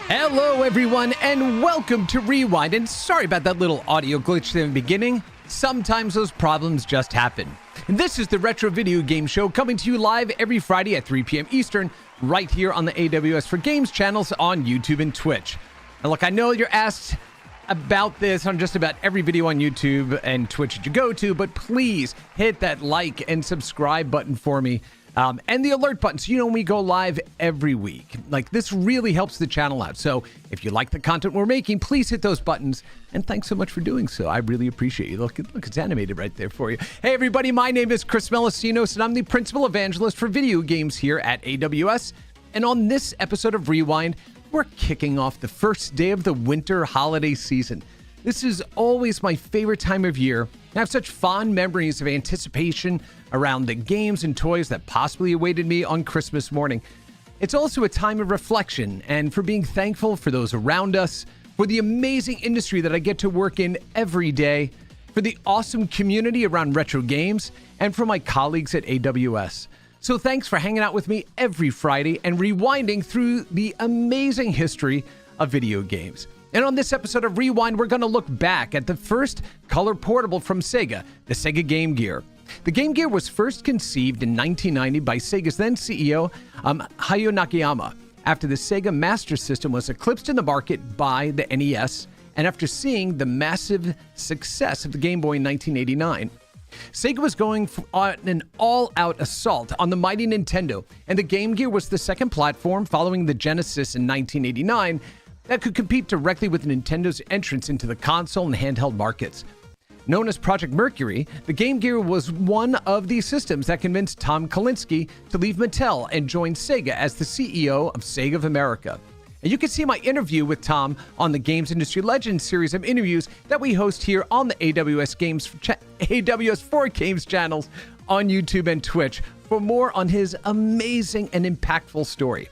Hello, everyone, and welcome to Rewind. And sorry about that little audio glitch in the beginning. Sometimes those problems just happen. This is the Retro Video Game Show coming to you live every Friday at 3 p.m. Eastern, right here on the AWS for Games channels on YouTube and Twitch. Now, look, I know you're asked about this on just about every video on YouTube and Twitch that you go to, but please hit that like and subscribe button for me. And the alert button, so you know when we go live every week. Like, this really helps the channel out. So if you like the content we're making, please hit those buttons. And thanks so much for doing so. I really appreciate you. Look, it's animated right there for you. Hey, everybody, my name is Chris Melissinos, and I'm the Principal Evangelist for Video Games here at AWS. And on this episode of Rewind, we're kicking off the first day of the winter holiday season. This is always my favorite time of year. I have such fond memories of anticipation around the games and toys that possibly awaited me on Christmas morning. It's also a time of reflection and for being thankful for those around us, for the amazing industry that I get to work in every day, for the awesome community around retro games, and for my colleagues at AWS. So thanks for hanging out with me every Friday and rewinding through the amazing history of video games. And on this episode of Rewind, we're going to look back at the first color portable from Sega, the Sega Game Gear. The Game Gear was first conceived in 1990 by Sega's then CEO, Hayao Nakayama, after the Sega Master System was eclipsed in the market by the NES, and after seeing the massive success of the Game Boy in 1989. Sega was going on an all-out assault on the mighty Nintendo, and the Game Gear was the second platform following the Genesis in 1989 that could compete directly with Nintendo's entrance into the console and handheld markets. Known as Project Mercury, the Game Gear was one of the systems that convinced Tom Kalinske to leave Mattel and join Sega as the CEO of Sega of America. And you can see my interview with Tom on the Games Industry Legends series of interviews that we host here on the AWS for Games channels on YouTube and Twitch for more on his amazing and impactful story.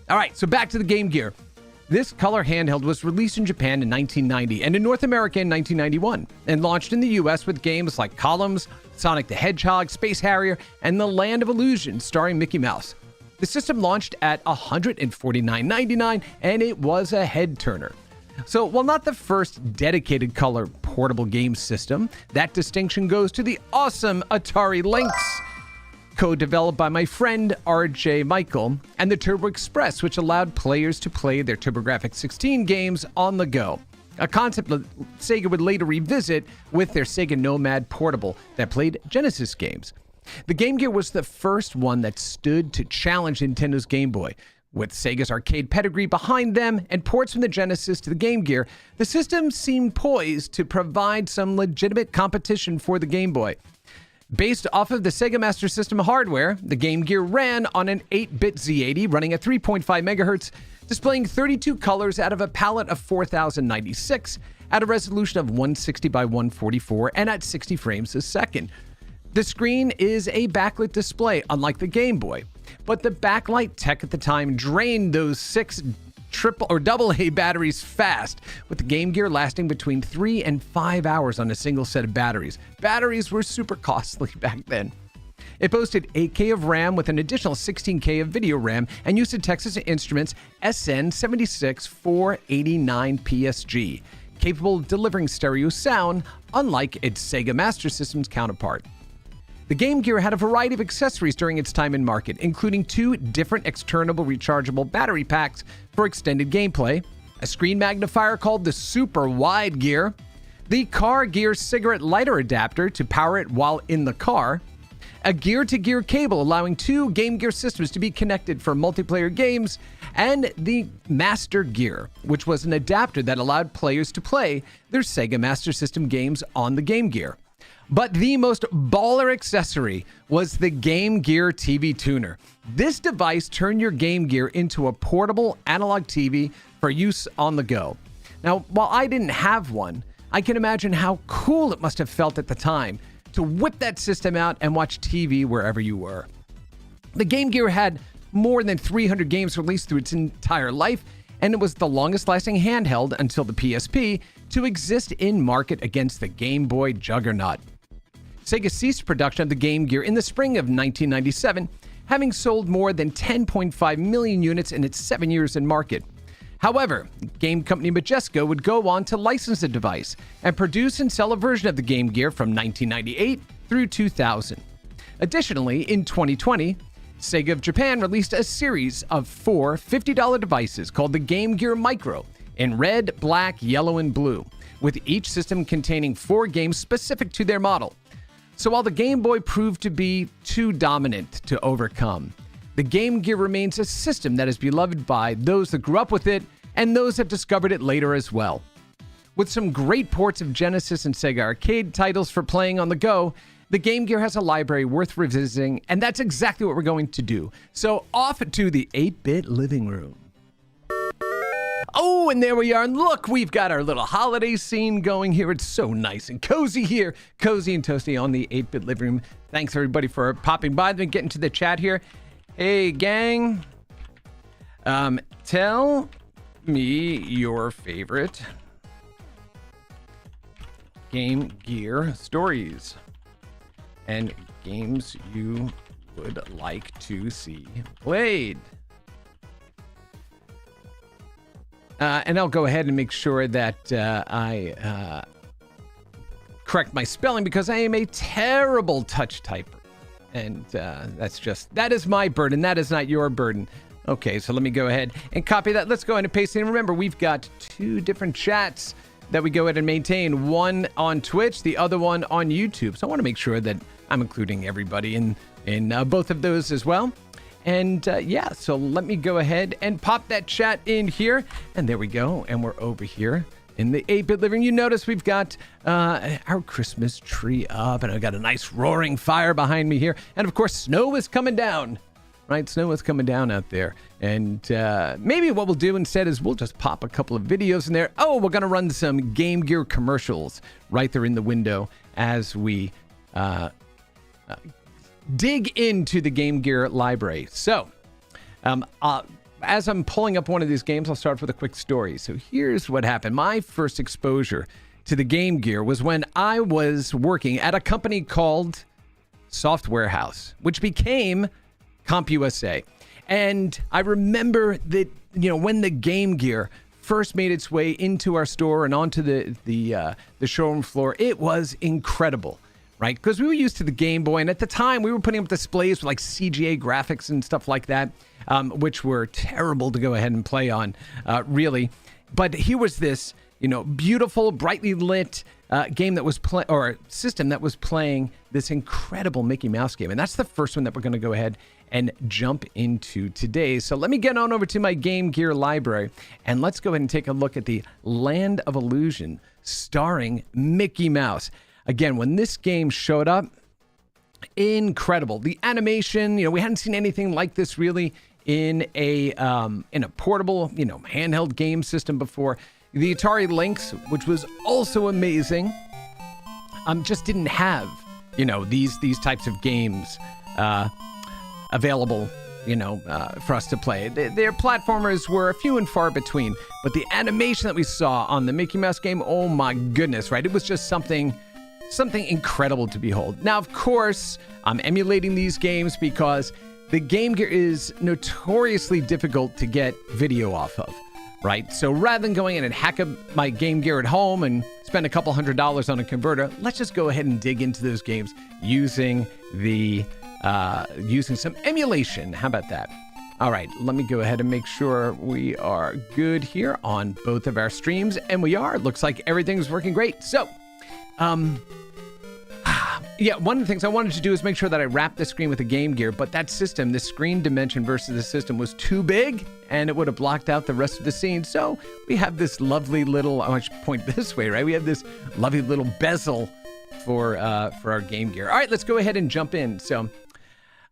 All right, so back to the Game Gear. This color handheld was released in Japan in 1990 and in North America in 1991 and launched in the US with games like Columns, Sonic the Hedgehog, Space Harrier, and The Land of Illusion starring Mickey Mouse. The system launched at $149.99 and it was a head-turner. So while not the first dedicated color portable game system, that distinction goes to the awesome Atari Lynx, co-developed by my friend RJ Michael, and the Turbo Express, which allowed players to play their TurboGrafx-16 games on the go, a concept that Sega would later revisit with their Sega Nomad Portable that played Genesis games. The Game Gear was the first one that stood to challenge Nintendo's Game Boy. With Sega's arcade pedigree behind them and ports from the Genesis to the Game Gear, the system seemed poised to provide some legitimate competition for the Game Boy. Based off of the Sega Master System hardware, the Game Gear ran on an 8-bit Z80 running at 3.5 megahertz, displaying 32 colors out of a palette of 4096 at a resolution of 160 by 144 and at 60 frames a second. The screen is a backlit display, unlike the Game Boy, but the backlight tech at the time drained those 6 triple or double A batteries fast, with the Game Gear lasting between 3 and 5 hours on a single set of batteries. Batteries were super costly back then. It boasted 8K of RAM with an additional 16K of video RAM and used a Texas Instruments SN76489 PSG, capable of delivering stereo sound, unlike its Sega Master System's counterpart. The Game Gear had a variety of accessories during its time in market, including 2 different external rechargeable battery packs for extended gameplay, a screen magnifier called the Super Wide Gear, the Car Gear cigarette lighter adapter to power it while in the car, a gear-to-gear cable allowing 2 Game Gear systems to be connected for multiplayer games, and the Master Gear, which was an adapter that allowed players to play their Sega Master System games on the Game Gear. But the most baller accessory was the Game Gear TV Tuner. This device turned your Game Gear into a portable analog TV for use on the go. Now, while I didn't have one, I can imagine how cool it must have felt at the time to whip that system out and watch TV wherever you were. The Game Gear had more than 300 games released through its entire life, and it was the longest-lasting handheld until the PSP to exist in market against the Game Boy juggernaut. Sega ceased production of the Game Gear in the spring of 1997, having sold more than 10.5 million units in its 7 years in market. However, game company Majesco would go on to license the device and produce and sell a version of the Game Gear from 1998 through 2000. Additionally, in 2020, Sega of Japan released a series of 4 $50 devices called the Game Gear Micro in red, black, yellow, and blue, with each system containing 4 games specific to their model. So while the Game Boy proved to be too dominant to overcome, the Game Gear remains a system that is beloved by those that grew up with it and those that discovered it later as well. With some great ports of Genesis and Sega arcade titles for playing on the go, the Game Gear has a library worth revisiting, and that's exactly what we're going to do. So off to the 8-bit living room. Oh, and there we are. And look, we've got our little holiday scene going here. It's so nice and cozy here. Cozy and toasty on the 8-bit living room. Thanks, everybody, for popping by and getting to the chat here. Hey, gang. Tell me your favorite Game Gear stories and games you would like to see played. And I'll go ahead and make sure that I correct my spelling because I am a terrible touch typer. And that is my burden. That is not your burden. Okay, so let me go ahead and copy that. Let's go ahead and paste it. And remember, we've got 2 different chats that we go ahead and maintain. One on Twitch, the other one on YouTube. So I want to make sure that I'm including everybody in both of those as well. And yeah, so let me go ahead and pop that chat in here. And there we go. And we're over here in the 8-bit living. You notice we've got our Christmas tree up, and I've got a nice roaring fire behind me here. And of course, snow is coming down. Right, snow is coming down out there. And maybe what we'll do instead is we'll just pop a couple of videos in there. Oh, we're going to run some Game Gear commercials right there in the window as we dig into the Game Gear library. So, as I'm pulling up one of these games, I'll start with a quick story. So here's what happened. My first exposure to the Game Gear was when I was working at a company called Software House, which became CompUSA. And I remember that, when the Game Gear first made its way into our store and onto the showroom floor, it was incredible, right? Because we were used to the Game Boy, and at the time we were putting up displays with like CGA graphics and stuff like that, which were terrible to go ahead and play on, really. But here was this, beautiful, brightly lit game that was system that was playing this incredible Mickey Mouse game, and that's the first one that we're going to go ahead and jump into today. So let me get on over to my Game Gear library, and let's go ahead and take a look at the Land of Illusion starring Mickey Mouse. Again, when this game showed up, incredible. The animation, we hadn't seen anything like this really in a portable, handheld game system before. The Atari Lynx, which was also amazing, just didn't have, these types of games available, for us to play. Their platformers were few and far between, but the animation that we saw on the Mickey Mouse game, oh my goodness, right? It was just something incredible to behold. Now, of course, I'm emulating these games because the Game Gear is notoriously difficult to get video off of, right? So rather than going in and hack up my Game Gear at home and spend a couple $100s on a converter, let's just go ahead and dig into those games using some emulation. How about that? All right, let me go ahead and make sure we are good here on both of our streams, and we are. It looks like everything's working great. So, yeah, one of the things I wanted to do is make sure that I wrapped the screen with a Game Gear, but that system, the screen dimension versus the system was too big, and it would have blocked out the rest of the scene. So we have this lovely little, I should point this way, right? We have this lovely little bezel for our Game Gear. All right, let's go ahead and jump in. So,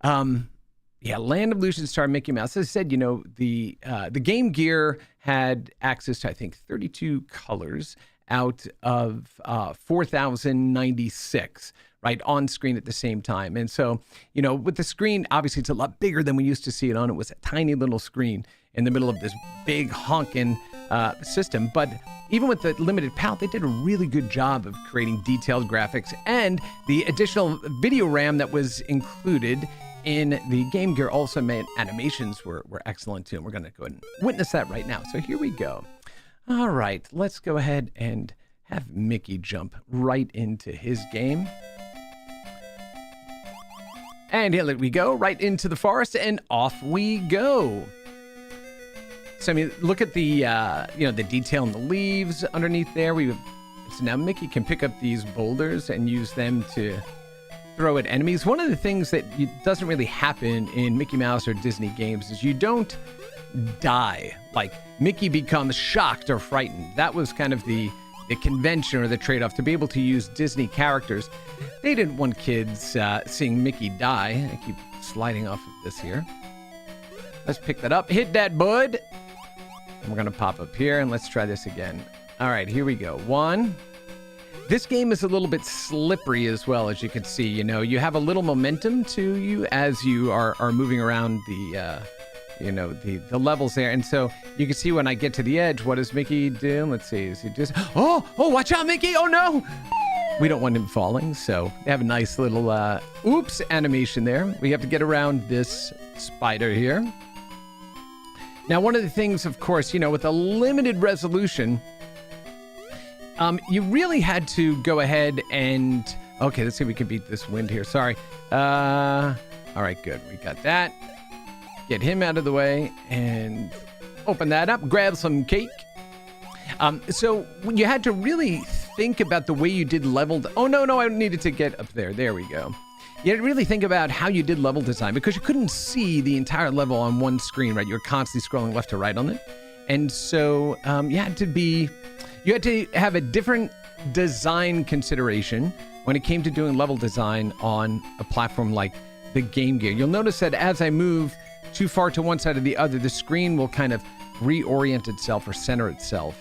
yeah, Land of Illusion star Mickey Mouse. As I said, the Game Gear had access to, I think, 32 colors out of 4,096, right, on screen at the same time. And so, with the screen, obviously it's a lot bigger than we used to see it on. It was a tiny little screen in the middle of this big honking system. But even with the limited palette, they did a really good job of creating detailed graphics, and the additional video RAM that was included in the Game Gear also meant animations were excellent too. And we're going to go ahead and witness that right now. So here we go. All right, let's go ahead and have Mickey jump right into his game. And here we go, right into the forest, and off we go. So I mean, look at the the detail in the leaves underneath there. So now Mickey can pick up these boulders and use them to throw at enemies. One of the things that doesn't really happen in Mickey Mouse or Disney games is you don't die. Like Mickey becomes shocked or frightened. That was kind of the convention or the trade-off to be able to use Disney characters. They didn't want kids seeing Mickey die. I keep sliding off of this here. Let's pick that up. Hit that, bud. And we're going to pop up here, and let's try this again. All right, here we go. 1. This game is a little bit slippery as well, as you can see. You know, you have a little momentum to you as you are moving around the levels there. And so you can see when I get to the edge, what does Mickey do? Let's see. Is he just... Oh, watch out, Mickey. Oh, no. We don't want him falling, so they have a nice little oops animation there. We have to get around this spider here. Now, one of the things, of course, with a limited resolution, you really had to go ahead and... Okay, let's see if we can beat this wind here. Sorry. All right, good. We got that. Get him out of the way and open that up. Grab some cake. So you had to really think about the way you did leveled... Oh, no, I needed to get up there. There we go. You had to really think about how you did level design because you couldn't see the entire level on one screen, right? You were constantly scrolling left to right on it. And so you had to have a different design consideration when it came to doing level design on a platform like the Game Gear. You'll notice that as I move too far to one side or the other, the screen will kind of reorient itself or center itself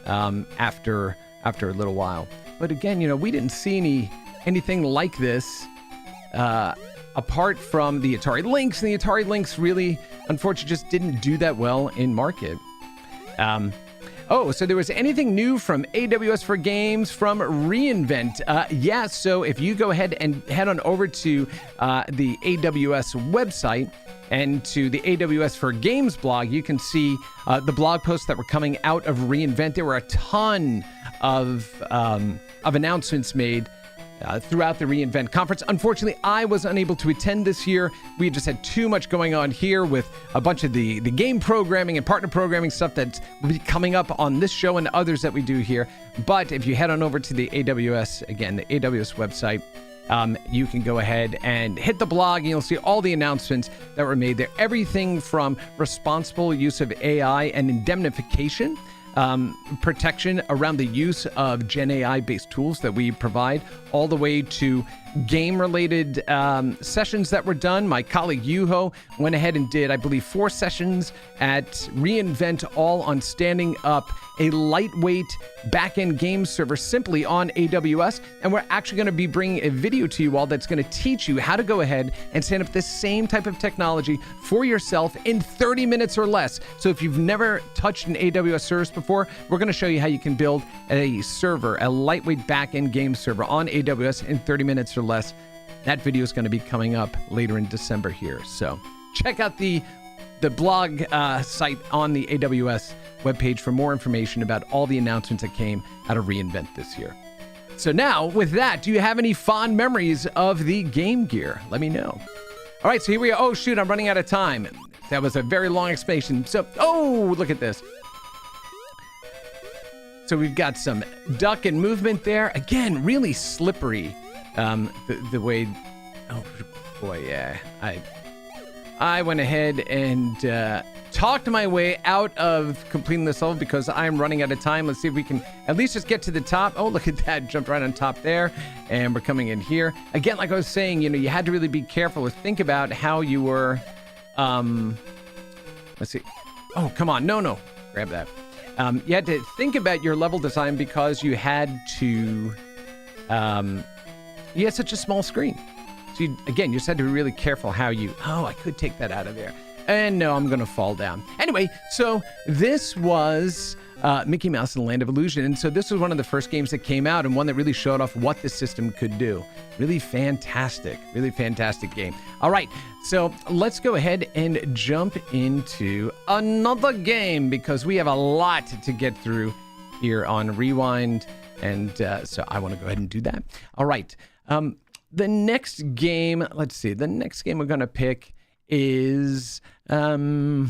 after a little while. But again, we didn't see anything like this apart from the Atari Lynx, and the Atari Lynx really, unfortunately, just didn't do that well in market. So there was anything new from AWS for Games from reInvent? So if you go ahead and head on over to the AWS website and to the AWS for Games blog, you can see the blog posts that were coming out of reInvent. There were a ton of announcements made throughout the reInvent conference. Unfortunately, I was unable to attend this year. We just had too much going on here with a bunch of the game programming and partner programming stuff that will be coming up on this show and others that we do here. But if you head on over to the AWS, again, the AWS website, you can go ahead and hit the blog and you'll see all the announcements that were made there. Everything from responsible use of AI and indemnification, protection around the use of Gen AI based tools that we provide, all the way to game-related sessions that were done. My colleague Yuho went ahead and did, I believe, 4 sessions at reInvent, all on standing up a lightweight back-end game server simply on AWS. And we're actually going to be bringing a video to you all that's going to teach you how to go ahead and stand up this same type of technology for yourself in 30 minutes or less. So if you've never touched an AWS service before, we're going to show you how you can build a server, a lightweight back-end game server on AWS in 30 minutes or less. That video is going to be coming up later in December here. So check out the blog site on the AWS webpage for more information about all the announcements that came out of reInvent this year. So now, with that, do you have any fond memories of the Game Gear? Let me know. All right, so here we go. Oh, shoot, I'm running out of time. That was a very long explanation. So, look at this. So we've got some duck and movement there. Again, really slippery. The way... Oh, boy, yeah. I went ahead and talked my way out of completing this level because I'm running out of time. Let's see if we can at least just get to the top. Oh, look at that. Jumped right on top there. And we're coming in here. Again, like I was saying, you had to really be careful or think about how you were... let's see. Oh, come on. No. Grab that. You had to think about your level design because you had to... you had such a small screen. So you just had to be really careful how you... Oh, I could take that out of there. And no, I'm going to fall down. Anyway, so this was Mickey Mouse and the Land of Illusion. And so this was one of the first games that came out and one that really showed off what the system could do. Really fantastic game. All right, so let's go ahead and jump into another game because we have a lot to get through here on Rewind. And so I want to go ahead and do that. All right. The next game, let's see. The next game we're going to pick is... oh,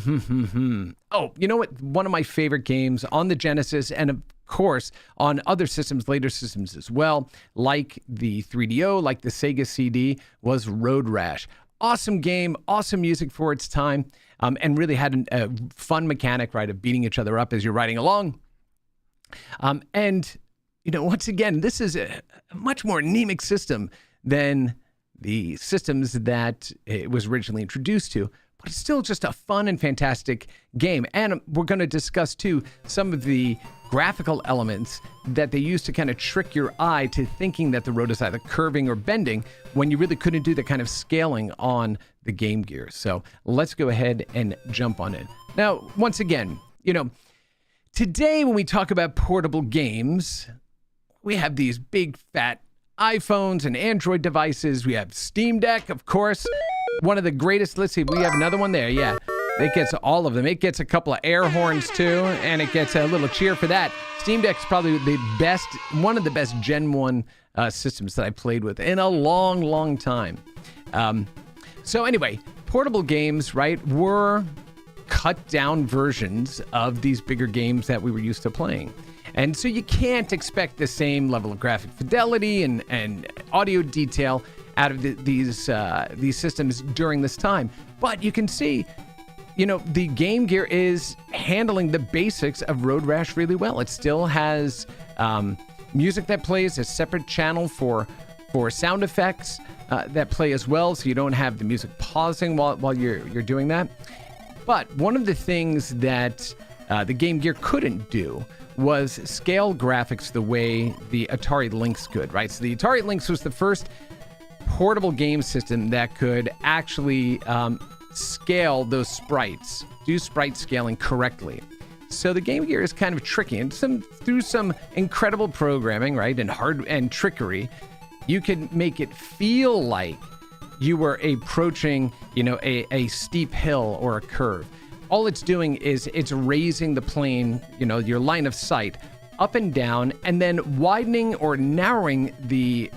you know what? One of my favorite games on the Genesis and, of course, on other systems, later systems as well, like the 3DO, like the Sega CD, was Road Rash. Awesome game, awesome music for its time, and really had a fun mechanic, right, of beating each other up as you're riding along. And... you know, once again, this is a much more anemic system than the systems that it was originally introduced to, but it's still just a fun and fantastic game. And we're going to discuss, too, some of the graphical elements that they use to kind of trick your eye to thinking that the road is either curving or bending when you really couldn't do the kind of scaling on the Game Gear. So let's go ahead and jump on it. Now, once again, you know, today when we talk about portable games... we have these big, fat iPhones and Android devices. We have Steam Deck, of course. One of the greatest. Let's see, we have another one there. Yeah, it gets all of them. It gets a couple of air horns, too, and it gets a little cheer for that. Steam Deck is probably the best, one of the best Gen 1 systems that I played with in a long, long time. So anyway, portable games, right, were cut-down versions of these bigger games that we were used to playing. And so you can't expect the same level of graphic fidelity and audio detail out of these systems during this time. But you can see, you know, the Game Gear is handling the basics of Road Rash really well. It still has music that plays, a separate channel for sound effects that play as well, so you don't have the music pausing while you're doing that. But one of the things that the Game Gear couldn't do was scale graphics the way the Atari Lynx could, right? So the Atari Lynx was the first portable game system that could actually scale those sprites, do sprite scaling correctly. So the Game Gear is kind of tricky, and through some incredible programming, right, and trickery, you can make it feel like you were approaching, you know, a steep hill or a curve. All it's doing is it's raising the plane, you know, your line of sight up and down, and then widening or narrowing the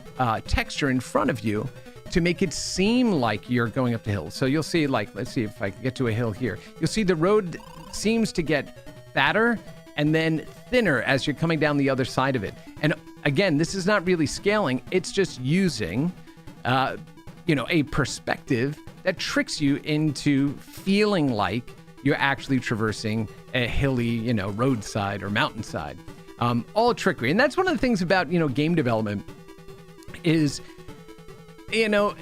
texture in front of you to make it seem like you're going up the hill. So you'll see, like, let's see if I can get to a hill here. You'll see the road seems to get fatter and then thinner as you're coming down the other side of it. And again, this is not really scaling. It's just using, you know, a perspective that tricks you into feeling like you're actually traversing a hilly, you know, roadside or mountainside. All trickery. And that's one of the things about, you know, game development is, you know,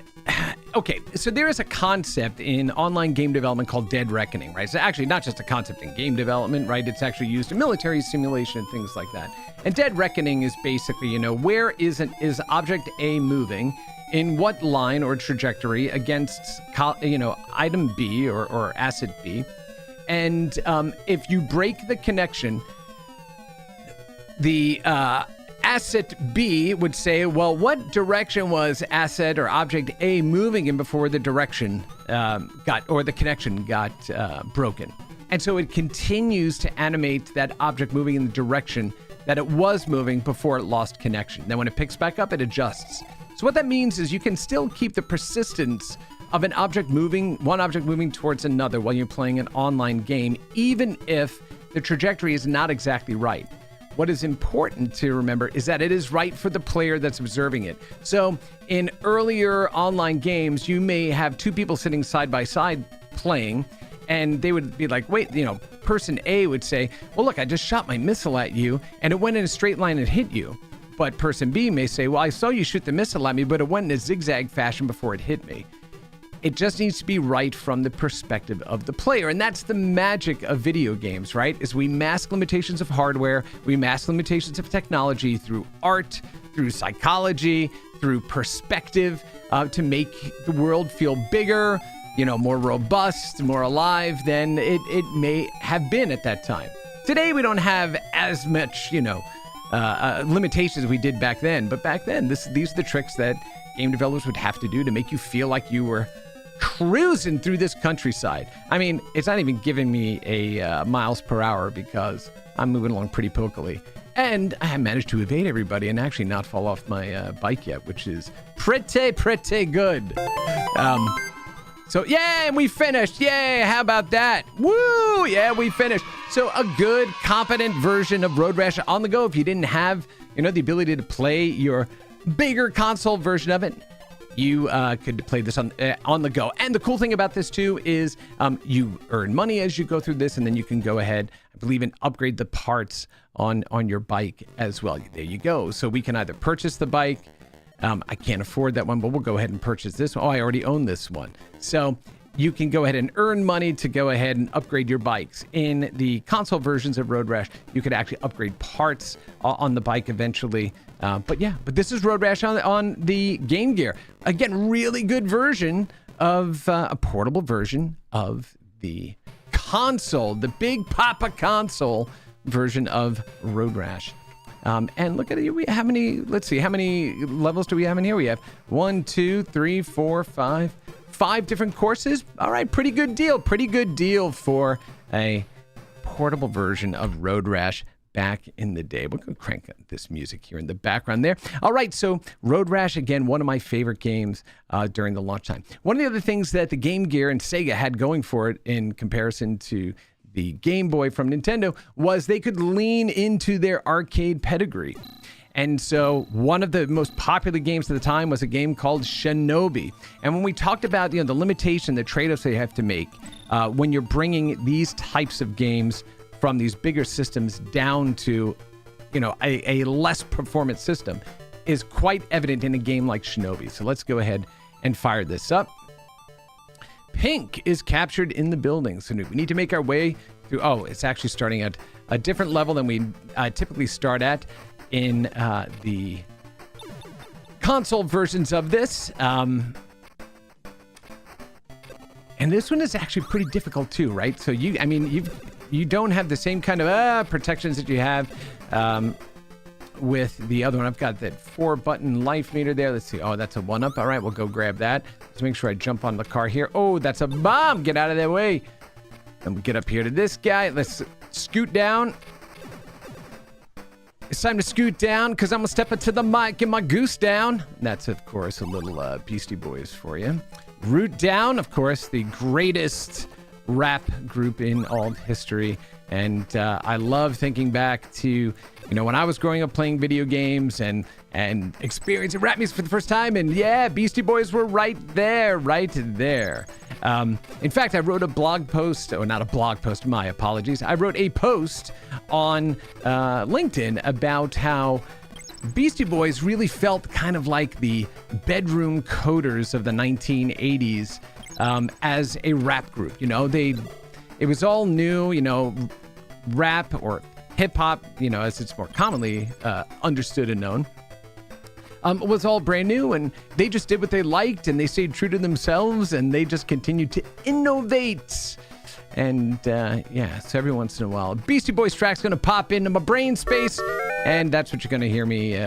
okay, so there is a concept in online game development called dead reckoning, right? So actually not just a concept in game development, right? It's actually used in military simulation and things like that. And dead reckoning is basically, you know, where is object A moving in what line or trajectory against, you know, item B or asset B. And if you break the connection, the asset B would say, well, what direction was asset or object A moving in before the direction the connection got broken? And so it continues to animate that object moving in the direction that it was moving before it lost connection. Then when it picks back up, it adjusts. So what that means is you can still keep the persistence of one object moving towards another while you're playing an online game, even if the trajectory is not exactly right. What is important to remember is that it is right for the player that's observing it. So in earlier online games, you may have two people sitting side by side playing, and they would be like, wait, you know, person A would say, well, look, I just shot my missile at you, and it went in a straight line and hit you. But person B may say, well, I saw you shoot the missile at me, but it went in a zigzag fashion before it hit me. It just needs to be right from the perspective of the player. And that's the magic of video games, right? Is we mask limitations of hardware, we mask limitations of technology through art, through psychology, through perspective, to make the world feel bigger, you know, more robust, more alive than it may have been at that time. Today, we don't have as much, limitations as we did back then. But back then, these are the tricks that game developers would have to do to make you feel like you were cruising through this countryside. I mean, it's not even giving me a miles per hour because I'm moving along pretty pokily. And I managed to evade everybody and actually not fall off my bike yet, which is pretty good. So, yeah, and we finished. Yay, how about that? Woo, yeah, we finished. So a good, competent version of Road Rash on the go. If you didn't have, the ability to play your bigger console version of it, you could play this on the go. And the cool thing about this, too, is you earn money as you go through this, and then you can go ahead, I believe, and upgrade the parts on your bike as well. There you go. So we can either purchase the bike. I can't afford that one, but we'll go ahead and purchase this one. Oh, I already own this one. So you can go ahead and earn money to go ahead and upgrade your bikes. In the console versions of Road Rash, you could actually upgrade parts on the bike eventually. But this is Road Rash on the Game Gear. Again, really good version of a portable version of the console, the Big Papa console version of Road Rash. And look at it. How many levels do we have in here? We have 1, 2, 3, 4, 5 different courses. All right, pretty good deal for a portable version of Road Rash back in the day. We're going to crank this music here in the background there. All right, so Road Rash, again, one of my favorite games during the launch time. One of the other things that the Game Gear and Sega had going for it in comparison to the Game Boy from Nintendo was they could lean into their arcade pedigree. And so one of the most popular games at the time was a game called Shinobi. And when we talked about the limitation, the trade-offs they have to make when you're bringing these types of games from these bigger systems down to a less performant system is quite evident in a game like Shinobi. So let's go ahead and fire this up. Pink is captured in the building. So we need to make our way through. Oh, it's actually starting at a different level than we typically start at in the console versions of this. And this one is actually pretty difficult too, right? So you don't have the same kind of protections that you have with the other one. I've got that 4-button life meter there. Let's see. Oh, that's a 1-up. All right, we'll go grab that. Let's make sure I jump on the car here. Oh, that's a bomb. Get out of their way. And we get up here to this guy. Let's scoot down. It's time to scoot down because I'm going to step into the mic, get my goose down. That's, of course, a little Beastie Boys for you. Root Down, of course, the greatest rap group in all of history. And I love thinking back to, when I was growing up playing video games and experiencing rap music for the first time. And yeah, Beastie Boys were right there. In fact, I wrote a blog post, or not a blog post, my apologies. I wrote a post on LinkedIn about how Beastie Boys really felt kind of like the bedroom coders of the 1980s as a rap group. It was all new, rap or hip hop, as it's more commonly understood and known. Was all brand new, and they just did what they liked, and they stayed true to themselves, and they just continued to innovate. And so every once in a while, Beastie Boys track's gonna pop into my brain space, and that's what you're gonna hear me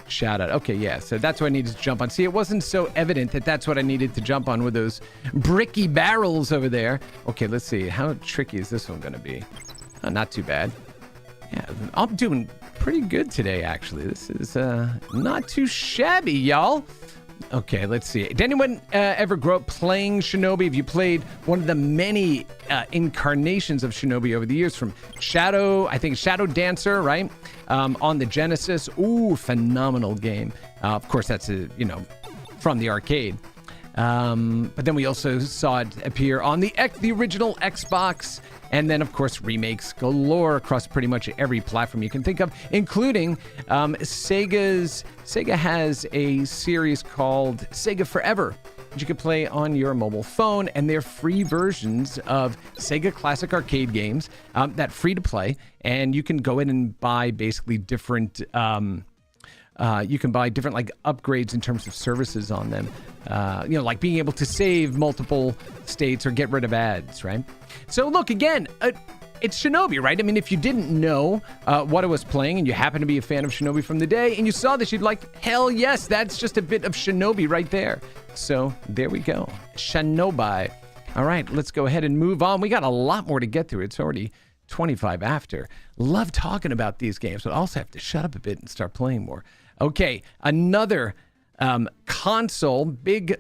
shout out. Okay, yeah, so that's what I needed to jump on. See, it wasn't so evident that that's what I needed to jump on with those bricky barrels over there. Okay, let's see. How tricky is this one gonna be? Not too bad. Yeah, I'm doing pretty good today, actually. This is not too shabby, y'all. Okay, let's see. Did anyone ever grow up playing Shinobi? Have you played one of the many incarnations of Shinobi over the years from Shadow, I think Shadow Dancer, right? On the Genesis. Ooh, phenomenal game. Of course, that's, from the arcade. But then we also saw it appear on the original Xbox, and then, of course, remakes galore across pretty much every platform you can think of, including Sega has a series called Sega Forever, which you can play on your mobile phone, and they're free versions of Sega classic arcade games that free to play, and you can go in and buy basically different you can buy different upgrades in terms of services on them. Like being able to save multiple states or get rid of ads, right? So look, again, it's Shinobi, right? I mean, if you didn't know what I was playing and you happen to be a fan of Shinobi from the day and you saw this, you'd like, hell yes, that's just a bit of Shinobi right there. So there we go. Shinobi. All right, let's go ahead and move on. We got a lot more to get through. It's already 25 after. Love talking about these games, but also have to shut up a bit and start playing more. Okay, another console, big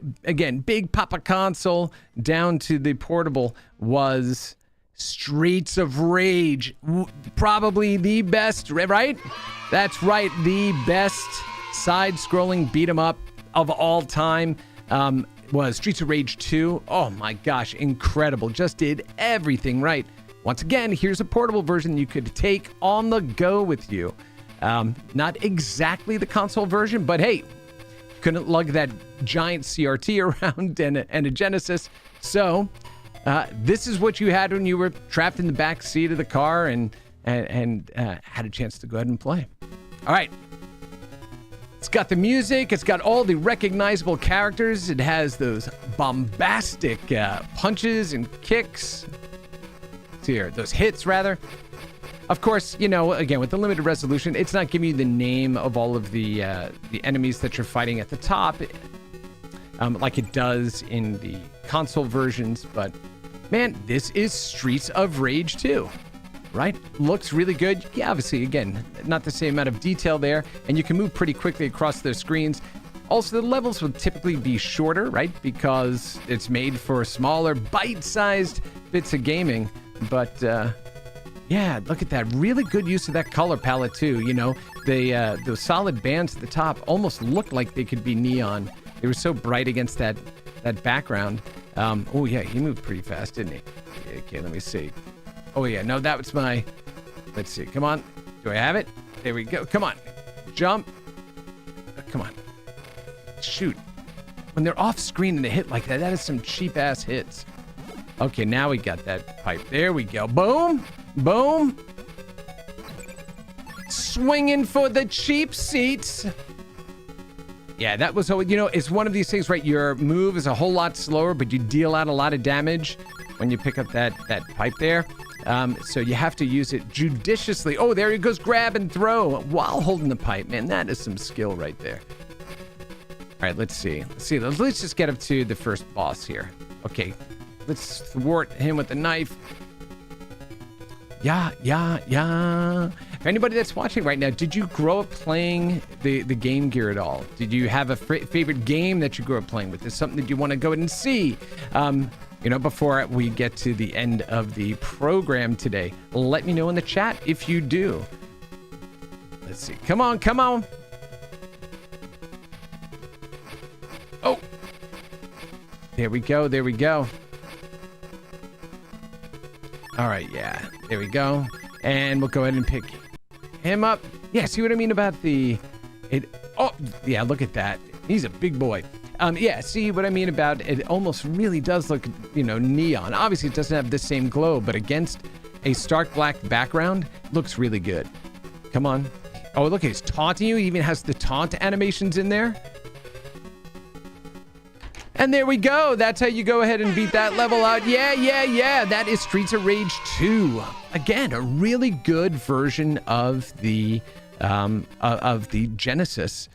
Papa console down to the portable was Streets of Rage. Probably the best, right? That's right, the best side-scrolling beat-em-up of all time was Streets of Rage 2. Oh my gosh, incredible. Just did everything right. Once again, here's a portable version you could take on the go with you. Not exactly the console version, but hey, couldn't lug that giant CRT around and a Genesis. So this is what you had when you were trapped in the back seat of the car and had a chance to go ahead and play. All right. It's got the music. It's got all the recognizable characters. It has those bombastic punches and kicks. Here, those hits, rather. Of course, you know, again, with the limited resolution, it's not giving you the name of all of the enemies that you're fighting at the top, like it does in the console versions. But, man, this is Streets of Rage 2, right? Looks really good. Yeah, obviously, again, not the same amount of detail there, and you can move pretty quickly across the screens. Also, the levels would typically be shorter, right? Because it's made for smaller, bite-sized bits of gaming. But, yeah, look at that. Really good use of that color palette, too. You know, those solid bands at the top almost looked like they could be neon. They were so bright against that background. Oh, yeah, he moved pretty fast, didn't he? Okay, let me see. Oh, yeah, no, that was my... Let's see. Come on. Do I have it? There we go. Come on. Jump. Come on. Shoot. When they're off screen and they hit like that, that is some cheap-ass hits. Okay, now we got that pipe. There we go. Boom. Boom. Swinging for the cheap seats. Yeah, that was, you know, it's one of these things, right? Your move is a whole lot slower, but you deal out a lot of damage when you pick up that pipe there. So you have to use it judiciously. Oh, there he goes, grab and throw while holding the pipe. Man, that is some skill right there. All right, let's see. Let's just get up to the first boss here. Okay, let's thwart him with the knife. Yeah. For anybody that's watching right now, did you grow up playing the Game Gear at all? Did you have a favorite game that you grew up playing with? Is something that you want to go ahead and see? You know, before we get to the end of the program today, let me know in the chat if you do. Let's see. Come on. Oh. There we go. All right, yeah. There we go. And we'll go ahead and pick him up. Yeah, see what I mean about oh, yeah, look at that. He's a big boy. Yeah, see what I mean about it almost really does look, you know, neon. Obviously, it doesn't have the same glow, but against a stark black background, looks really good. Come on. Oh, look, he's taunting you. He even has the taunt animations in there. And there we go. That's how you go ahead and beat that level out. Yeah. That is Streets of Rage 2. Again, a really good version of the Genesis,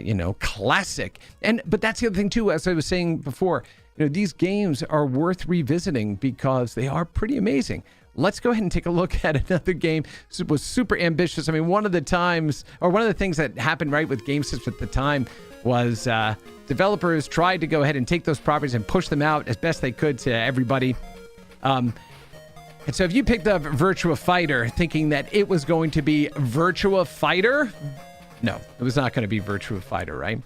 you know, classic. But that's the other thing too, as I was saying before, you know, these games are worth revisiting because they are pretty amazing. Let's go ahead and take a look at another game. It was super ambitious. I mean, one of the things that happened right with GameSys at the time was developers tried to go ahead and take those properties and push them out as best they could to everybody. And so if you picked up Virtua Fighter thinking that it was going to be Virtua Fighter, no, it was not going to be Virtua Fighter, right?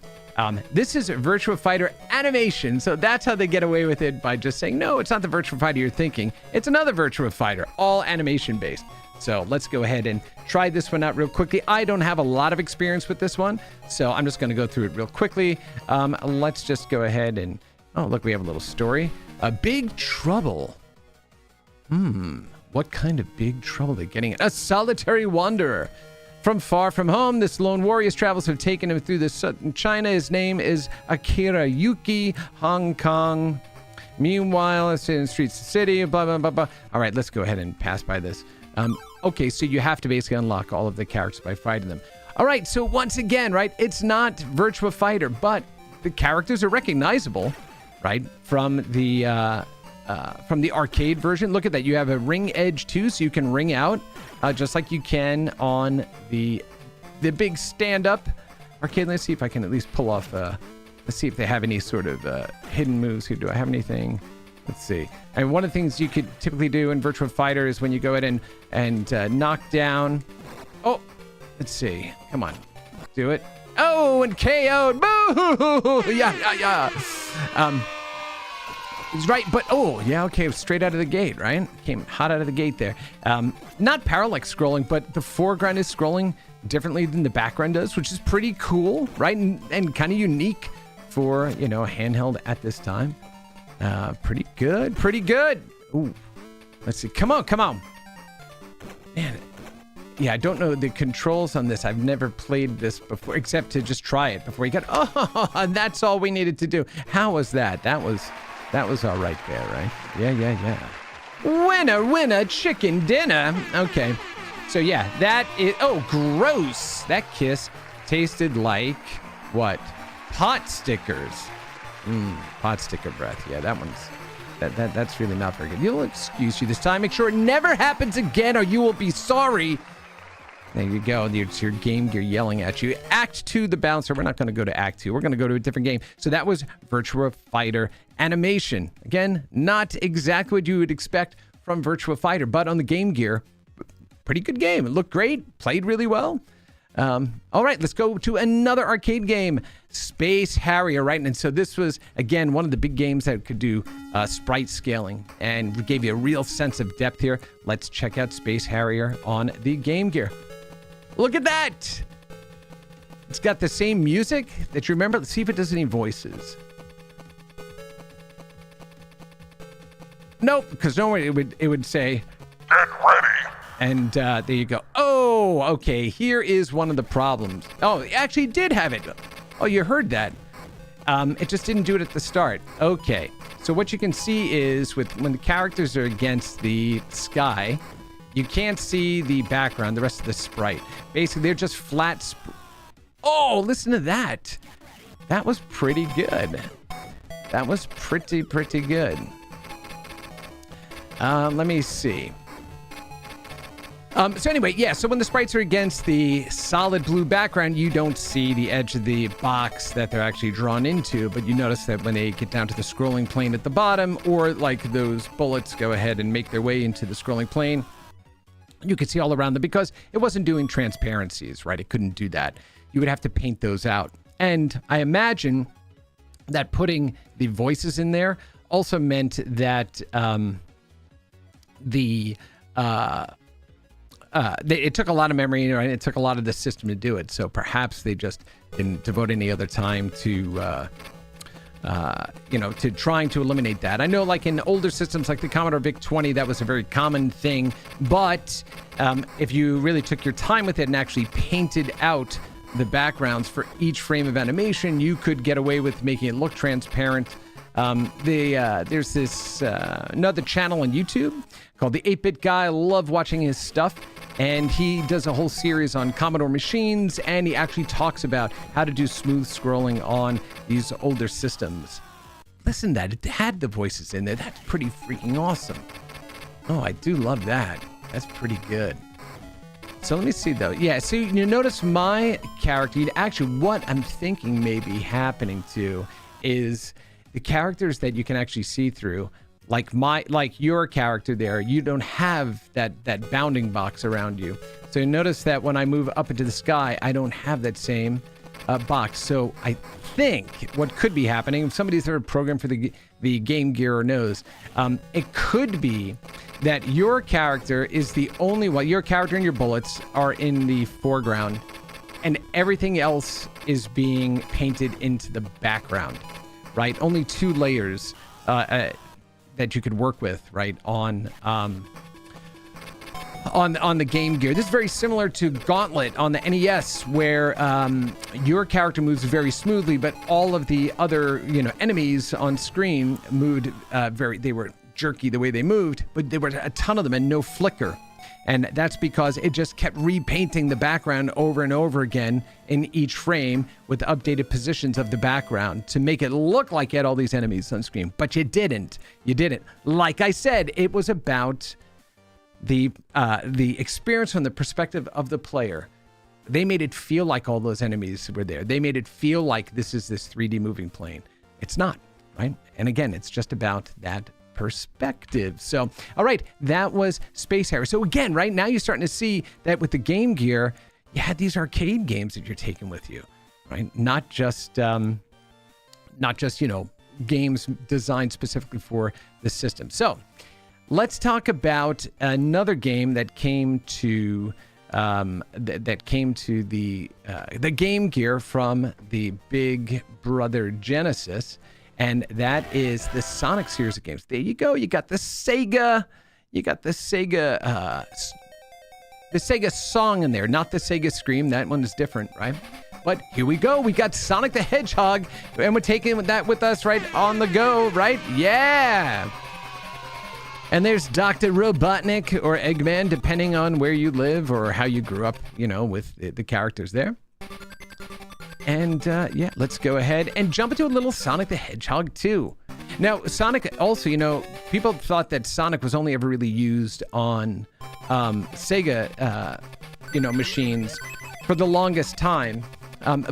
This is Virtua Fighter Animation, so that's how they get away with it, by just saying, no, it's not the Virtua Fighter you're thinking. It's another Virtua Fighter, all animation-based. So let's go ahead and try this one out real quickly. I don't have a lot of experience with this one, so I'm just going to go through it real quickly. Let's just go ahead and... Oh, look, we have a little story. Big Trouble. What kind of big trouble they're getting in? A solitary wanderer. From far from home, this lone warrior's travels have taken him through the southern China. His name is Akira Yuki Hong Kong. Meanwhile, it's in streets of the city, blah, blah, blah, blah. All right, let's go ahead and pass by this. Okay, so you have to basically unlock all of the characters by fighting them. All right, so once again, right, it's not Virtua Fighter, but the characters are recognizable, right, from the arcade version. Look at that. You have a ring edge too, so you can ring out just like you can on the big stand-up arcade. Let's see if I can at least pull off. Let's see if they have any sort of hidden moves here. Do I have anything? Let's see. And one of the things you could typically do in Virtua Fighter is when you go ahead and knock down. Oh, let's see. Come on, do it. Oh, and KO'd. Boo! Yeah. He's right, but oh, yeah, okay, straight out of the gate, right? Came hot out of the gate there. Not parallax scrolling, but the foreground is scrolling differently than the background does, which is pretty cool, right? And kind of unique for, a handheld at this time. Pretty good. Ooh, let's see. Come on. Man, yeah, I don't know the controls on this. I've never played this before, except to just try it before you got. Oh, that's all we needed to do. How was that? That was all right there, right? Yeah. Winner, chicken dinner. Okay. So yeah, that is, oh, gross. That kiss tasted like what? Pot stickers. Pot sticker breath. Yeah, that's really not very good. You'll excuse you this time. Make sure it never happens again or you will be sorry. There you go. It's your Game Gear yelling at you. Act 2, the bouncer. We're not going to go to Act 2. We're going to go to a different game. So that was Virtua Fighter Animation. Again, not exactly what you would expect from Virtua Fighter, but on the Game Gear, pretty good game. It looked great. Played really well. All right, let's go to another arcade game, Space Harrier, right? And so this was, again, one of the big games that could do sprite scaling and gave you a real sense of depth here. Let's check out Space Harrier on the Game Gear. Look at that. It's got the same music that you remember. Let's see if it does any voices. Nope, because normally it would say, "Get ready." And there you go. Oh, okay. Here is one of the problems. Oh, it actually did have it. Oh, you heard that. It just didn't do it at the start. Okay. So what you can see is when the characters are against the sky, you can't see the background, the rest of the sprite. Basically, they're just flat. Oh, listen to that. That was pretty good. That was pretty good. Let me see. So anyway, yeah, so when the sprites are against the solid blue background, you don't see the edge of the box that they're actually drawn into, but you notice that when they get down to the scrolling plane at the bottom, or like those bullets go ahead and make their way into the scrolling plane, you could see all around them because it wasn't doing transparencies, right? It couldn't do that. You would have to paint those out. And I imagine that putting the voices in there also meant that it took a lot of memory, right? It took a lot of the system to do it. So perhaps they just didn't devote any other time to trying to eliminate that. I know like in older systems like the Commodore VIC-20, that was a very common thing. But if you really took your time with it and actually painted out the backgrounds for each frame of animation, you could get away with making it look transparent. There's this another channel on YouTube called The 8-Bit Guy. I love watching his stuff. And he does a whole series on Commodore machines, and he actually talks about how to do smooth scrolling on these older systems. Listen to that. It had the voices in there. That's pretty freaking awesome. Oh, I do love that. That's pretty good. So let me see, though. Yeah, so you notice my character, actually what I'm thinking may be happening to is the characters that you can actually see through. Like your character there, you don't have that bounding box around you. So you notice that when I move up into the sky, I don't have that same box. So I think what could be happening, if somebody's ever programmed for the Game Gear or knows, it could be that your character is the only one. Your character and your bullets are in the foreground, and everything else is being painted into the background, right? Only 2 layers that you could work with, right, on on the Game Gear. This is very similar to Gauntlet on the NES, where your character moves very smoothly, but all of the other enemies on screen moved they were jerky the way they moved, but there were a ton of them and no flicker. And that's because it just kept repainting the background over and over again in each frame with updated positions of the background to make it look like you had all these enemies on screen. But you didn't. You didn't. Like I said, it was about the experience from the perspective of the player. They made it feel like all those enemies were there. They made it feel like this is this 3D moving plane. It's not, right? And again, it's just about that perspective. So, all right, that was Space Harrier. So again, right now you're starting to see that with the Game Gear, you had these arcade games that you're taking with you, right? Not just games designed specifically for the system. So let's talk about another game that came to the Game Gear from the Big Brother Genesis. And that is the Sonic series of games. There you go. You got the Sega song in there, not the Sega Scream. That one is different, right? But here we go. We got Sonic the Hedgehog, and we're taking that with us right on the go, right? Yeah. And there's Dr. Robotnik or Eggman, depending on where you live or how you grew up, with the characters there. And yeah, let's go ahead and jump into a little Sonic the Hedgehog 2. Now, Sonic also, people thought that Sonic was only ever really used on Sega, machines for the longest time.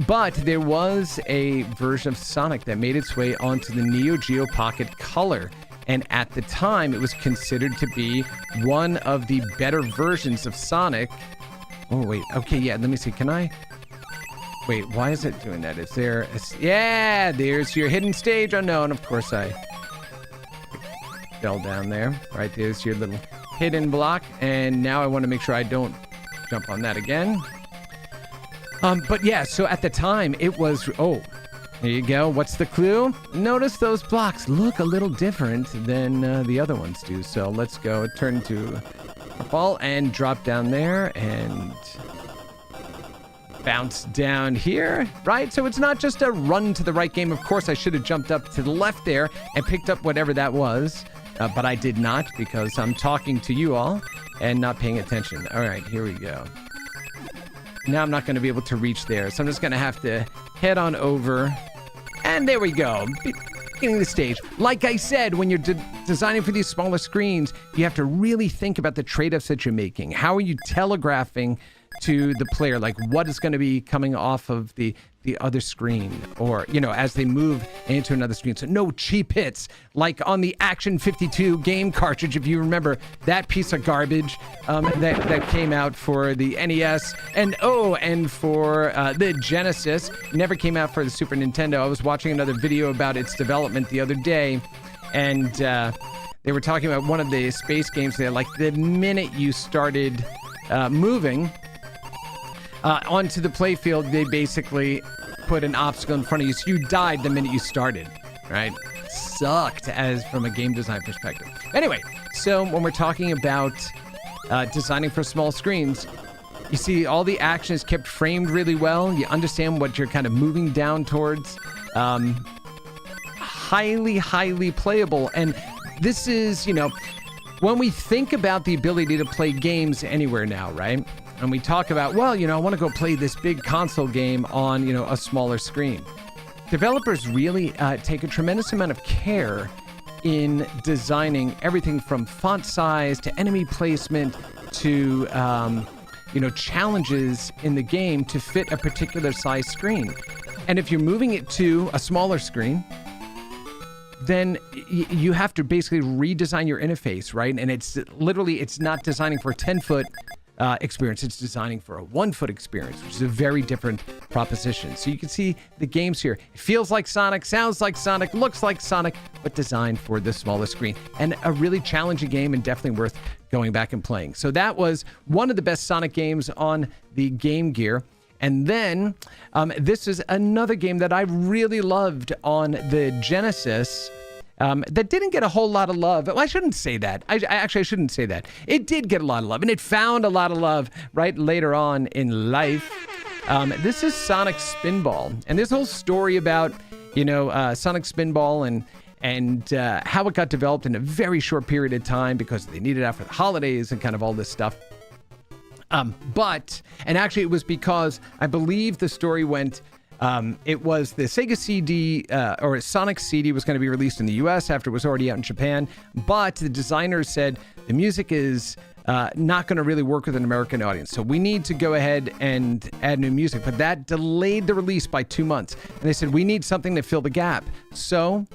But there was a version of Sonic that made its way onto the Neo Geo Pocket Color. And at the time, it was considered to be one of the better versions of Sonic. Oh, wait. Okay, yeah, let me see. Can I... Wait, why is it doing that? Is there... Yeah, there's your hidden stage unknown. Of course, I fell down there. Right, there's your little hidden block. And now I want to make sure I don't jump on that again. But yeah, so at the time, it was... Oh, there you go. What's the clue? Notice those blocks look a little different than the other ones do. So let's go turn to a ball and drop down there and... bounce down here, right? So it's not just a run to the right game. Of course, I should have jumped up to the left there and picked up whatever that was, but I did not because I'm talking to you all and not paying attention. All right, here we go. Now I'm not going to be able to reach there, so I'm just going to have to head on over, and there we go. Beginning the stage. Like I said, when you're designing for these smaller screens, you have to really think about the trade-offs that you're making. How are you telegraphing to the player, like what is going to be coming off of the other screen, or as they move into another screen. So no cheap hits like on the Action 52 game cartridge, if you remember that piece of garbage that came out for the NES and for the Genesis. Never came out for the Super Nintendo. I was watching another video about its development the other day, and they were talking about one of the space games there. Like the minute you started moving onto the playfield, they basically put an obstacle in front of you, so you died the minute you started, right? Sucked as from a game design perspective. Anyway, so when we're talking about designing for small screens, you see all the action is kept framed really well. You understand what you're kind of moving down towards. Highly playable. And this is, when we think about the ability to play games anywhere now, right? And we talk about, well, I want to go play this big console game on, a smaller screen. Developers really take a tremendous amount of care in designing everything from font size to enemy placement to, challenges in the game to fit a particular size screen. And if you're moving it to a smaller screen, then you have to basically redesign your interface, right? And it's not designing for a 10-foot experience. It's designing for a 1-foot experience, which is a very different proposition. So you can see the games here. It feels like Sonic, sounds like Sonic, looks like Sonic, but designed for the smaller screen. And a really challenging game and definitely worth going back and playing. So that was one of the best Sonic games on the Game Gear. And then this is another game that I really loved on the Genesis. that didn't get a whole lot of love. Well, I shouldn't say that. I shouldn't say that. It did get a lot of love, and it found a lot of love right later on in life. This is Sonic Spinball, and this whole story about, Sonic Spinball and how it got developed in a very short period of time because they needed it after the holidays and kind of all this stuff. And actually it was because I believe the story went, it was the Sega CD, or Sonic CD was going to be released in the US after it was already out in Japan, but the designers said the music is not going to really work with an American audience. So we need to go ahead and add new music, but that delayed the release by 2 months. And they said, we need something to fill the gap. So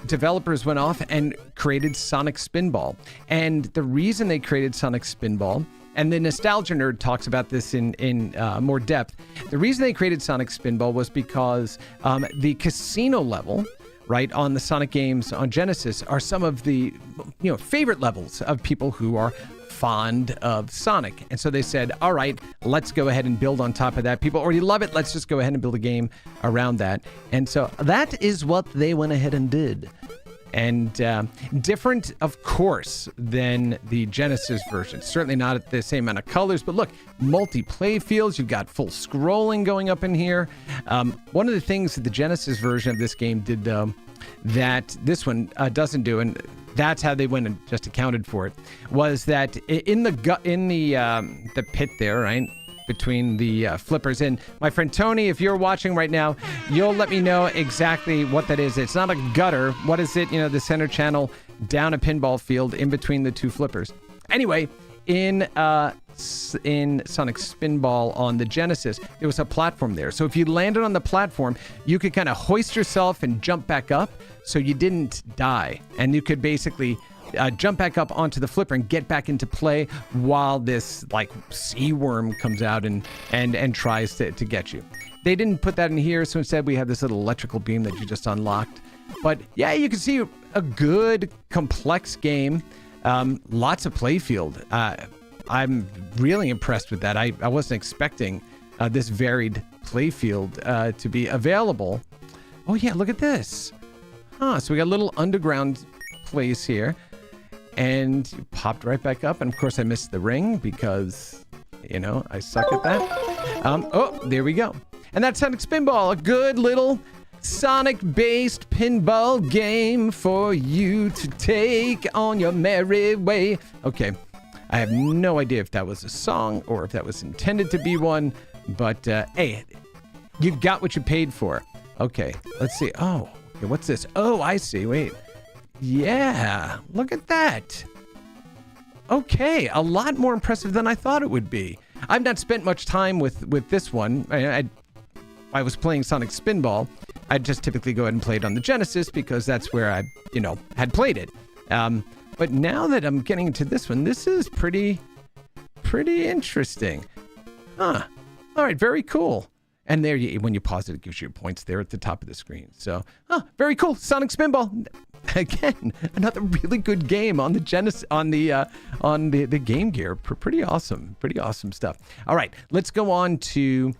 developers went off and created Sonic Spinball. And the reason they created Sonic Spinball, and the Nostalgia Nerd talks about this in more depth. The reason they created Sonic Spinball was because the casino level, right, on the Sonic games on Genesis are some of the, favorite levels of people who are fond of Sonic. And so they said, all right, let's go ahead and build on top of that. People already love it. Let's just go ahead and build a game around that. And so that is what they went ahead and did. And different, of course, than the Genesis version. Certainly not at the same amount of colors, but look, multi-play fields. You've got full scrolling going up in here. One of the things that the Genesis version of this game did, though, that this one doesn't do, and that's how they went and just accounted for it, was that in the pit there, right, between the flippers. And my friend Tony, if you're watching right now, you'll let me know exactly what that is. It's not a gutter. What is it? The center channel down a pinball field in between the two flippers. Anyway, in Sonic Spinball on the Genesis, there was a platform there. So if you landed on the platform, you could kind of hoist yourself and jump back up so you didn't die. And you could basically jump back up onto the flipper and get back into play while this sea worm comes out and tries to get you. They didn't put that in here, so instead we have this little electrical beam that you just unlocked. But yeah, you can see a good complex game, lots of playfield. I'm really impressed with that. I wasn't expecting this varied playfield to be available. Oh yeah, look at this. So we got a little underground place here. And you popped right back up. And of course I missed the ring because, I suck at that. Oh, there we go. And that's Sonic Spinball, a good little Sonic-based pinball game for you to take on your merry way. Okay, I have no idea if that was a song or if that was intended to be one, but hey, you got what you paid for. Okay, let's see. Oh, okay, what's this? Oh, I see. Wait. Yeah, look at that. Okay, a lot more impressive than I thought it would be. I've not spent much time with this one. I was playing Sonic Spinball. I'd just typically go ahead and play it on the Genesis because that's where I, had played it. But now that I'm getting into this one, this is pretty interesting. All right, very cool. And there, when you pause it, it gives you points there at the top of the screen. So, very cool. Sonic Spinball. Again, another really good game on the Genesis, on the Game Gear. Pretty awesome stuff. All right, let's go on to,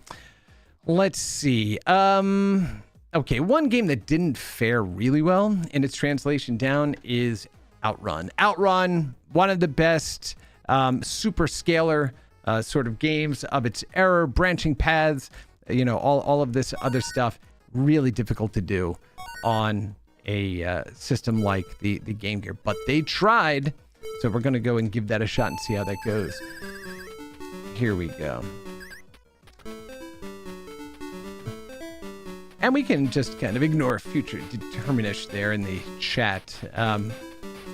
let's see. Okay, one game that didn't fare really well in its translation down is Outrun. Outrun, one of the best super scalar sort of games of its era, branching paths, all of this other stuff, really difficult to do on a system like the Game Gear. But they tried, so we're going to go and give that a shot and see how that goes. Here we go. And we can just kind of ignore future determinists there in the chat.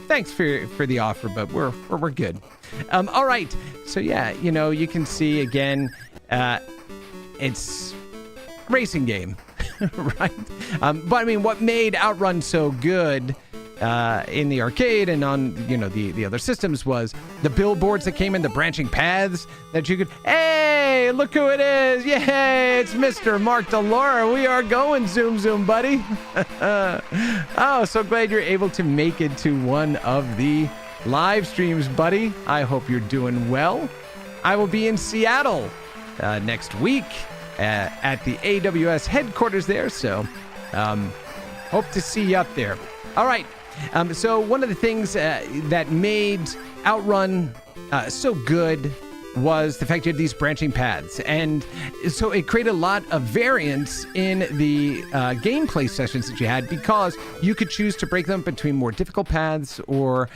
Thanks for the offer, but we're good. All right. So yeah, you can see again, it's a racing game, right? But I mean, what made Outrun so good in the arcade and on the other systems was the billboards that came in, the branching paths that you could, hey, look who it is, yay, it's Mr. Mark Delora, we are going zoom buddy. Oh, so glad you're able to make it to one of the live streams, buddy. I hope you're doing well. I will be in Seattle next week at the AWS headquarters there, so hope to see you up there. All right, So one of the things that made Outrun so good was the fact you had these branching paths. And so it created a lot of variance in the gameplay sessions that you had, because you could choose to break them between more difficult paths or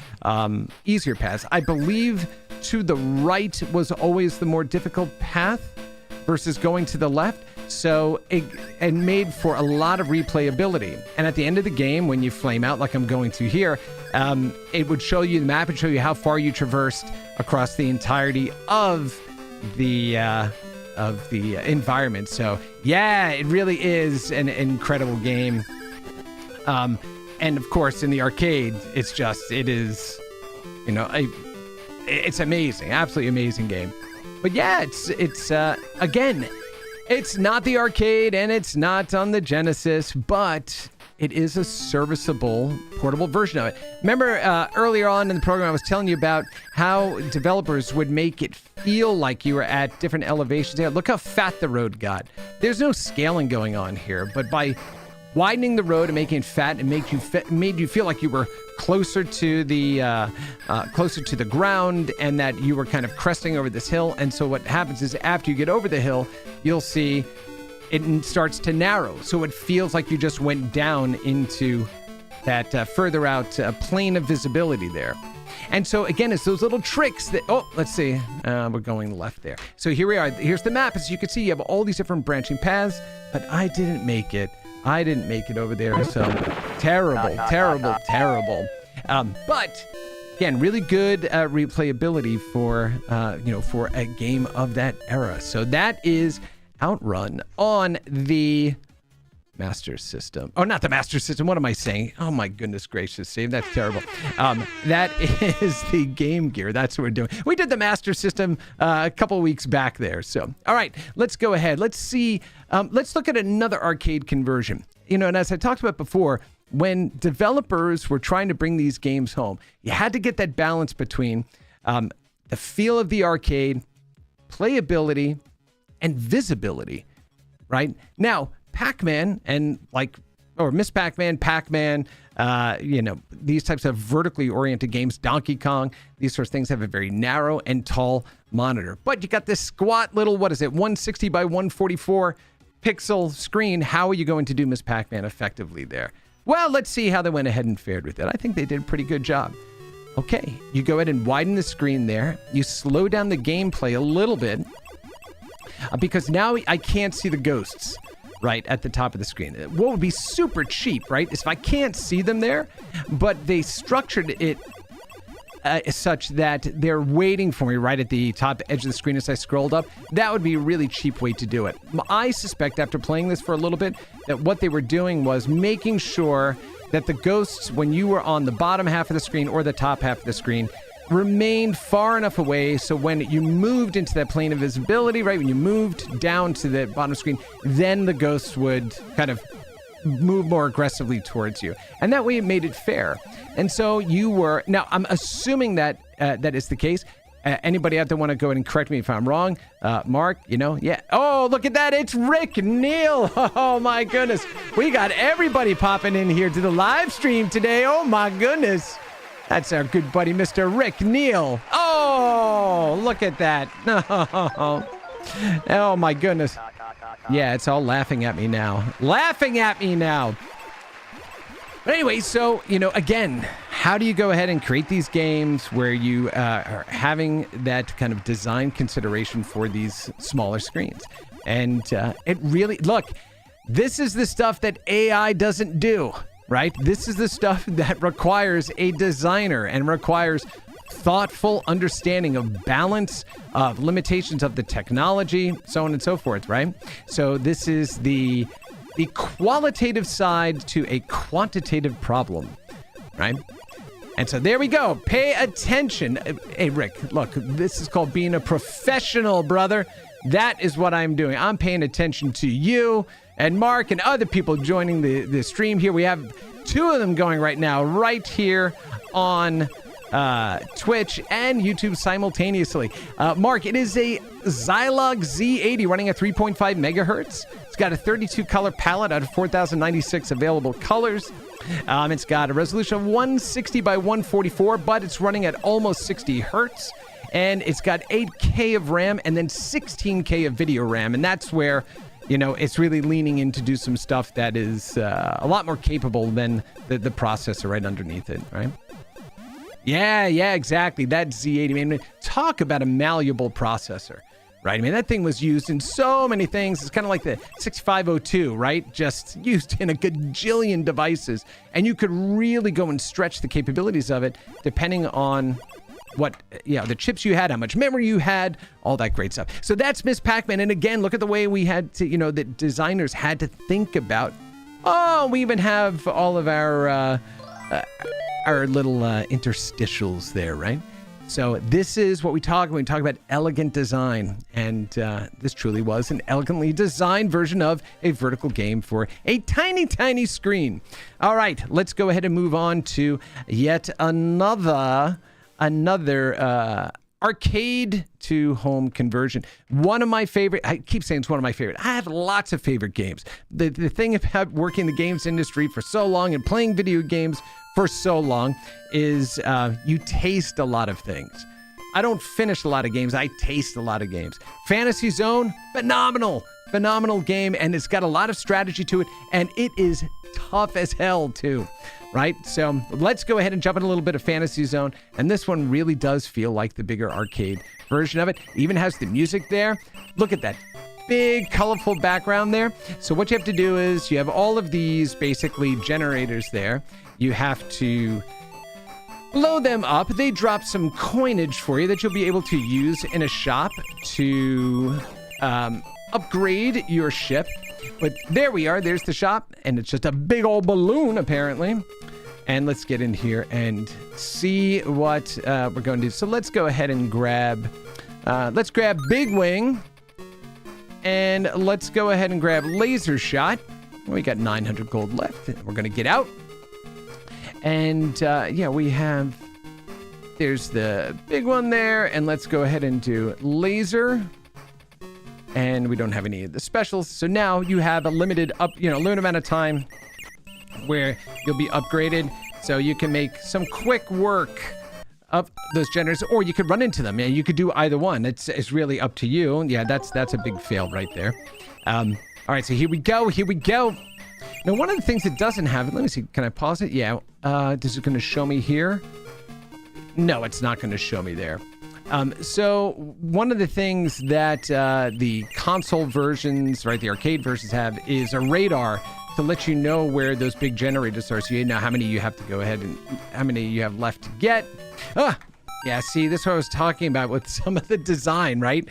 easier paths. I believe to the right was always the more difficult path versus going to the left. So it made for a lot of replayability. And at the end of the game, when you flame out like I'm going to here, it would show you the map and show you how far you traversed across the entirety of the environment. So yeah, it really is an incredible game. And of course, in the arcade, it's amazing, absolutely amazing game. But yeah, it's again, it's not the arcade and it's not on the Genesis, but it is a serviceable portable version of it. Remember earlier on in the program, I was telling you about how developers would make it feel like you were at different elevations. Yeah, look how fat the road got. There's no scaling going on here, but by widening the road and making it fat, it made you feel like you were closer to the ground, and that you were kind of cresting over this hill. And so what happens is, after you get over the hill, you'll see it starts to narrow. So it feels like you just went down into that further out plane of visibility there. And so again, it's those little tricks that, let's see, we're going left there. So here we are. Here's the map. As you can see, you have all these different branching paths, but I didn't make it over there. So terrible. But again, really good replayability for a game of that era. So that is Outrun on the Master System. Oh, not the Master System. What am I saying? Oh my goodness gracious, Steve, that's terrible. That is the Game Gear. That's what we're doing. We did the Master System a couple weeks back there. So, all right, let's go ahead. Let's see. Let's look at another arcade conversion. And as I talked about before, when developers were trying to bring these games home, you had to get that balance between the feel of the arcade, playability, and visibility, right? Now, Pac-Man or Miss Pac-Man, Pac-Man, these types of vertically oriented games, Donkey Kong, these sorts of things have a very narrow and tall monitor. But you got this squat little, 160 by 144 pixel screen. How are you going to do Miss Pac-Man effectively there? Well, let's see how they went ahead and fared with it. I think they did a pretty good job. Okay, you go ahead and widen the screen there. You slow down the gameplay a little bit because now I can't see the ghosts right at the top of the screen. What would be super cheap, right, is if I can't see them there, but they structured it such that they're waiting for me right at the top edge of the screen as I scrolled up. That would be a really cheap way to do it. I suspect, after playing this for a little bit, that what they were doing was making sure that the ghosts, when you were on the bottom half of the screen or the top half of the screen, remained far enough away so when you moved into that plane of visibility, right, when you moved down to the bottom of the screen, then the ghosts would kind of move more aggressively towards you. And that way it made it fair. And so now I'm assuming that that is the case. Anybody out there want to go ahead and correct me if I'm wrong? Mark, yeah. Oh, look at that. It's Rick Neal. Oh, my goodness. We got everybody popping in here to the live stream today. Oh, my goodness. That's our good buddy, Mr. Rick Neal. Oh, look at that. Oh, my goodness. Yeah, it's all laughing at me now. But anyway, so, again, how do you go ahead and create these games where you are having that kind of design consideration for these smaller screens? And it really, look, this is the stuff that AI doesn't do, right? This is the stuff that requires a designer and requires thoughtful understanding of balance, of limitations of the technology, so on and so forth, right? So this is the qualitative side to a quantitative problem, right? And so there we go. Pay attention. Hey, Rick, look, this is called being a professional, brother. That is what I'm doing. I'm paying attention to you and Mark and other people joining the stream here. We have two of them going right now, right here on Twitch and YouTube simultaneously. Mark, it is a Zilog Z80 running at 3.5 megahertz. It's got a 32 color palette out of 4,096 available colors. It's got a resolution of 160 by 144, but it's running at almost 60 hertz. And it's got 8K of RAM and then 16K of video RAM. And that's where, it's really leaning in to do some stuff that is a lot more capable than the processor right underneath it, right? Yeah, exactly. That Z80, man, talk about a malleable processor, right? I mean, that thing was used in so many things. It's kind of like the 6502, right? Just used in a gajillion devices. And you could really go and stretch the capabilities of it depending on the chips you had, how much memory you had, all that great stuff. So that's Miss Pac-Man. And again, look at the way we had to, the designers had to think about, we even have all of our little interstitials there, right? So this is what we talk when we talk about elegant design. And this truly was an elegantly designed version of a vertical game for a tiny, tiny screen. All right, let's go ahead and move on to yet another arcade to home conversion. One of my favorite, I keep saying it's one of my favorite. I have lots of favorite games. The thing about working in the games industry for so long and playing video games for so long is you taste a lot of things. I don't finish a lot of games. I taste a lot of games. Fantasy Zone, phenomenal game. And it's got a lot of strategy to it. And it is tough as hell too. Right? So let's go ahead and jump in a little bit of Fantasy Zone. And this one really does feel like the bigger arcade version of it. Even has the music there. Look at that big colorful background there. So what you have to do is you have all of these basically generators there. You have to blow them up. They drop some coinage for you that you'll be able to use in a shop to upgrade your ship. But there we are. There's the shop. And it's just a big old balloon, apparently. And let's get in here and see what we're going to do. So let's go ahead and grab Big Wing. And let's go ahead and grab Laser Shot. We got 900 gold left. We're going to get out. And we have, there's the big one there. And let's go ahead and do Laser. And we don't have any of the specials. So now you have a limited amount of time where you'll be upgraded. So you can make some quick work of those generators, or you could run into them. Yeah, you could do either one. It's really up to you. Yeah, that's a big fail right there. All right, so here we go. Now, one of the things it doesn't have, let me see, can I pause it? Yeah, is it going to show me here? No, it's not going to show me there. So one of the things that the console versions, right, the arcade versions have is a radar to let you know where those big generators are. So you know how many you have to go ahead and how many you have left to get. Yeah, see, this is what I was talking about with some of the design, right?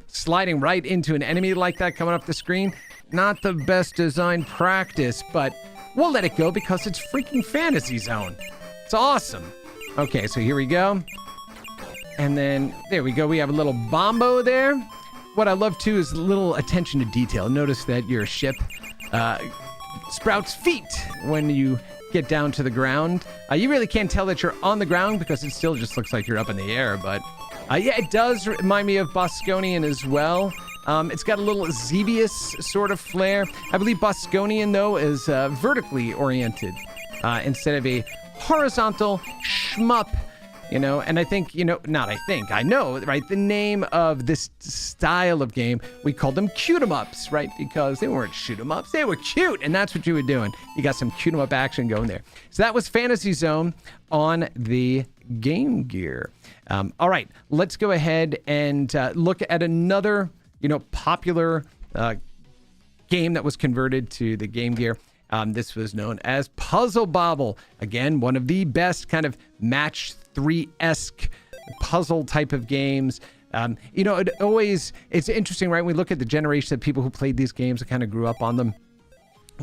Sliding right into an enemy like that coming up the screen. Not the best design practice, but we'll let it go because it's freaking Fantasy Zone. It's awesome. Okay, so here we go. And then, there we go. We have a little bombo there. What I love, too, is a little attention to detail. Notice that your ship sprouts feet when you get down to the ground. You really can't tell that you're on the ground because it still just looks like you're up in the air. But, yeah, it does remind me of Bosconian as well. It's got a little Xevious sort of flair. I believe Bosconian, though, is vertically oriented instead of a horizontal shmup. And I think, I know, right? The name of this style of game, we called them cute-em-ups, right? Because they weren't shoot-em-ups, they were cute, and that's what you were doing. You got some cute-em-up action going there. So that was Fantasy Zone on the Game Gear. All right, let's go ahead and look at another, popular game that was converted to the Game Gear. This was known as Puzzle Bobble. Again, one of the best kind of match 3-esque puzzle type of games. It's interesting, right? When we look at the generation of people who played these games and kind of grew up on them.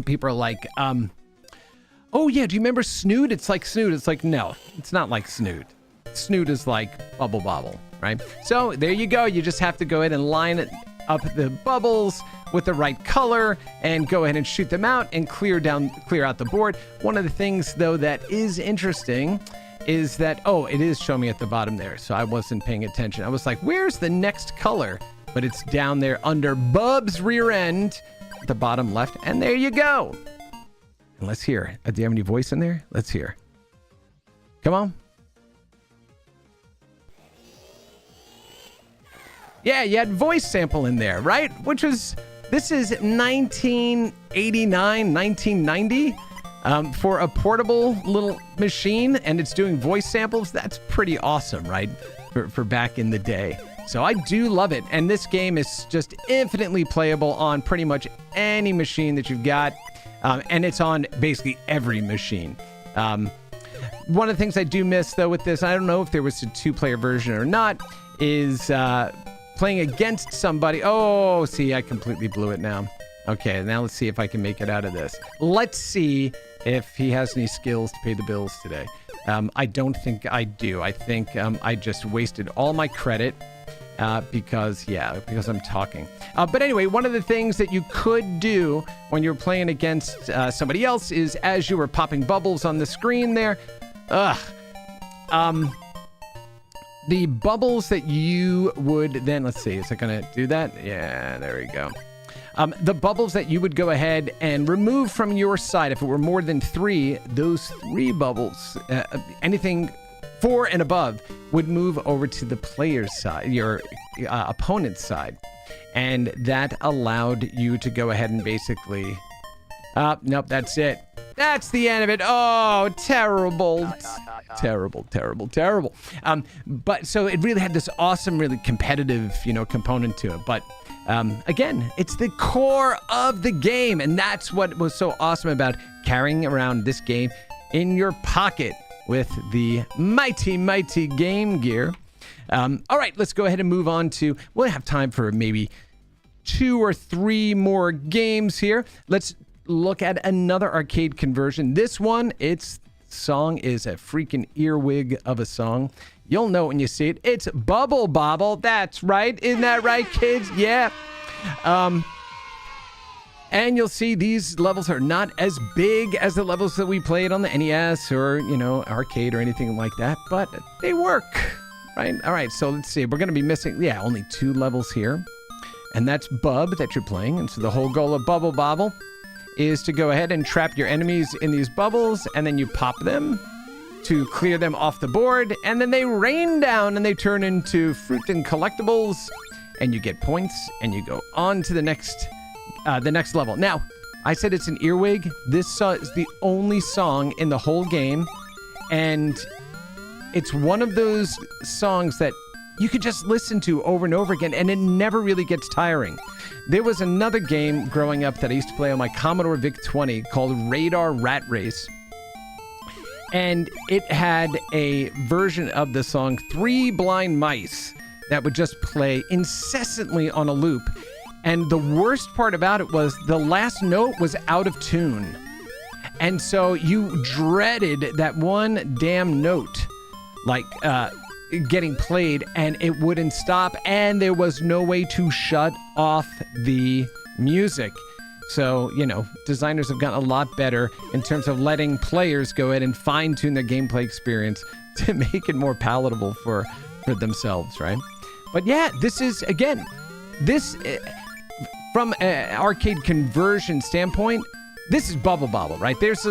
People are like, oh yeah, do you remember Snood? It's like Snood. It's like, no, it's not like Snood. Snood is like Bubble Bobble, right? So there you go. You just have to go ahead and line it up the bubbles with the right color and go ahead and shoot them out and clear out the board. One of the things, though, that is interesting is that, it is showing me at the bottom there, so I wasn't paying attention. I was like, where's the next color? But it's down there under Bub's rear end at the bottom left, and there you go. And let's hear. Do you have any voice in there? Let's hear. Come on. Yeah, you had voice sample in there, right? This is 1989, 1990 for a portable little machine, and it's doing voice samples. That's pretty awesome, right? For back in the day. So I do love it. And this game is just infinitely playable on pretty much any machine that you've got. And it's on basically every machine. One of the things I do miss, though, with this, I don't know if there was a 2-player version or not, is playing against somebody. Oh, see, I completely blew it now. Okay, now let's see if I can make it out of this. Let's see if he has any skills to pay the bills today. I don't think I do. I think I just wasted all my credit because I'm talking. But anyway, one of the things that you could do when you're playing against somebody else is, as you were popping bubbles on the screen there, the bubbles that you would then, let's see, is it going to do that? Yeah, there we go. The bubbles that you would go ahead and remove from your side, if it were more than 3, those 3 bubbles, anything 4 and above, would move over to the player's side, your opponent's side. And that allowed you to go ahead and basically... nope, that's it. That's the end of it. Oh, terrible. Terrible. But so it really had this awesome, really competitive, component to it. But again, it's the core of the game. And that's what was so awesome about carrying around this game in your pocket with the mighty Game Gear. All right, let's go ahead and move on to, we'll have time for maybe 2 or 3 more games here. Let's look at another arcade conversion. This one, its song is a freaking earwig of a song. You'll know when you see it. It's Bubble Bobble. That's right. Isn't that right, kids? Yeah. And you'll see these levels are not as big as the levels that we played on the NES or, arcade or anything like that, but they work, right? All right, so let's see. We're going to be missing, only 2 levels here. And that's Bub that you're playing. And so the whole goal of Bubble Bobble is to go ahead and trap your enemies in these bubbles, and then you pop them to clear them off the board, and then they rain down and they turn into fruit and collectibles, and you get points, and you go on to the next level. Now, I said it's an earwig. This is the only song in the whole game, and it's one of those songs that you could just listen to over and over again, and it never really gets tiring. There was another game growing up that I used to play on my Commodore VIC-20 called Radar Rat Race. And it had a version of the song Three Blind Mice that would just play incessantly on a loop. And the worst part about it was the last note was out of tune. And so you dreaded that one damn note, getting played, and it wouldn't stop, and there was no way to shut off the music. So, designers have gotten a lot better in terms of letting players go ahead and fine-tune their gameplay experience to make it more palatable for themselves, right? But yeah, this is, again, from an arcade conversion standpoint, this is Bubble Bobble, right? There's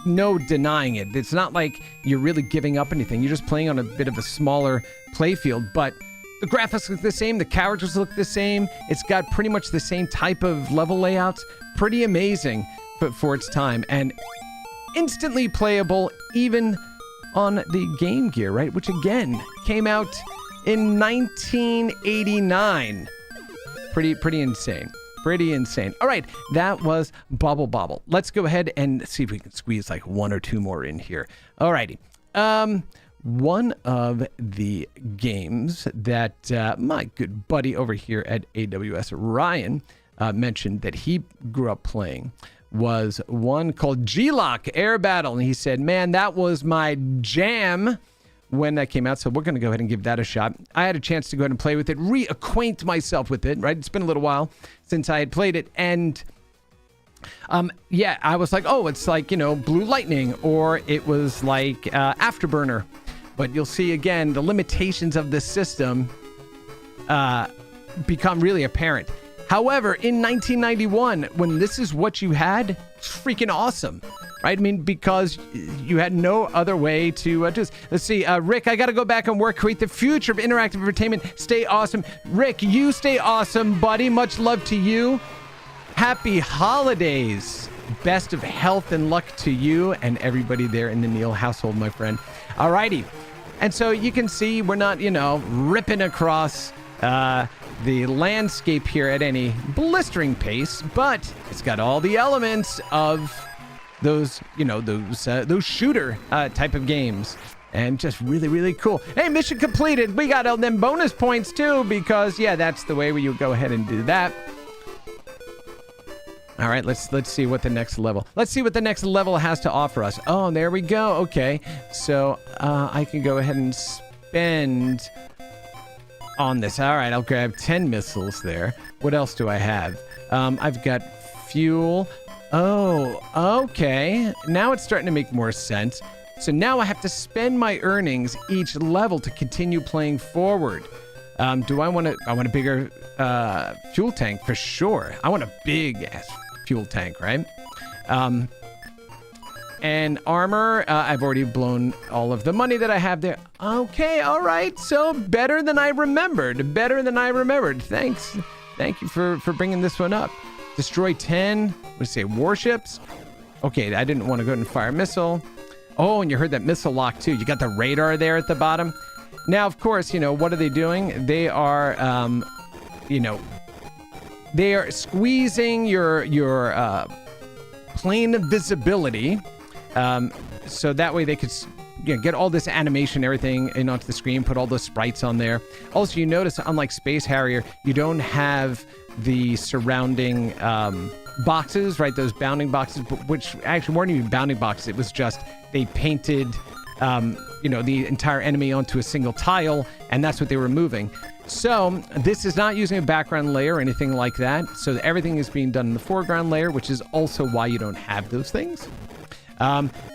no denying it. It's not like you're really giving up anything. You're just playing on a bit of a smaller playfield, but the graphics look the same. The characters look the same. It's got pretty much the same type of level layouts. Pretty amazing for its time, and instantly playable even on the Game Gear, right? Which again came out in 1989. Pretty insane. Pretty insane. All right, that was Bubble Bobble. Let's go ahead and see if we can squeeze 1 or 2 more in here. All righty. One of the games that my good buddy over here at AWS, Ryan, mentioned that he grew up playing was one called G-Lock Air Battle. And he said, man, that was my jam when that came out. So we're going to go ahead and give that a shot. I had a chance to go ahead and play with it, reacquaint myself with it, right? It's been a little while since I had played it. And I was like, oh, it's like, Blue Lightning, or it was like Afterburner. But you'll see, again, the limitations of the system become really apparent. However, in 1991, when this is what you had, it's freaking awesome, right? I mean, because you had no other way to do this. Let's see, Rick, I got to go back and work, create the future of interactive entertainment. Stay awesome. Rick, you stay awesome, buddy. Much love to you. Happy holidays. Best of health and luck to you and everybody there in the Neal household, my friend. All righty. And so you can see we're not, ripping across the landscape here at any blistering pace, but it's got all the elements of those shooter type of games, and just really, really cool. Hey, mission completed. We got them bonus points too, because yeah, that's the way where you go ahead and do that. All right, let's see what the next level. Let's see what the next level has to offer us. Oh, there we go. Okay, so I can go ahead and spend on this. All right, I'll grab 10 missiles there. What else do I have? I've got fuel. Oh, okay. Now it's starting to make more sense. So now I have to spend my earnings each level to continue playing forward. Do I want a bigger fuel tank for sure. I want a big ass fuel tank, right? And armor, I've already blown all of the money that I have there. Okay, all right. So better than I remembered. Better than I remembered. Thanks. Thank you for bringing this one up. Destroy 10, let's say warships. Okay, I didn't want to go ahead and fire a missile. Oh, and you heard that missile lock too. You got the radar there at the bottom. Now, of course, what are they doing? They are, they are squeezing your plane of visibility, so that way they could get all this animation, everything onto the screen, put all those sprites on there. Also, you notice, unlike Space Harrier, you don't have the surrounding boxes, right? Those bounding boxes, which actually weren't even bounding boxes. It was just they painted, the entire enemy onto a single tile, and that's what they were moving. So this is not using a background layer or anything like that. So everything is being done in the foreground layer, which is also why you don't have those things.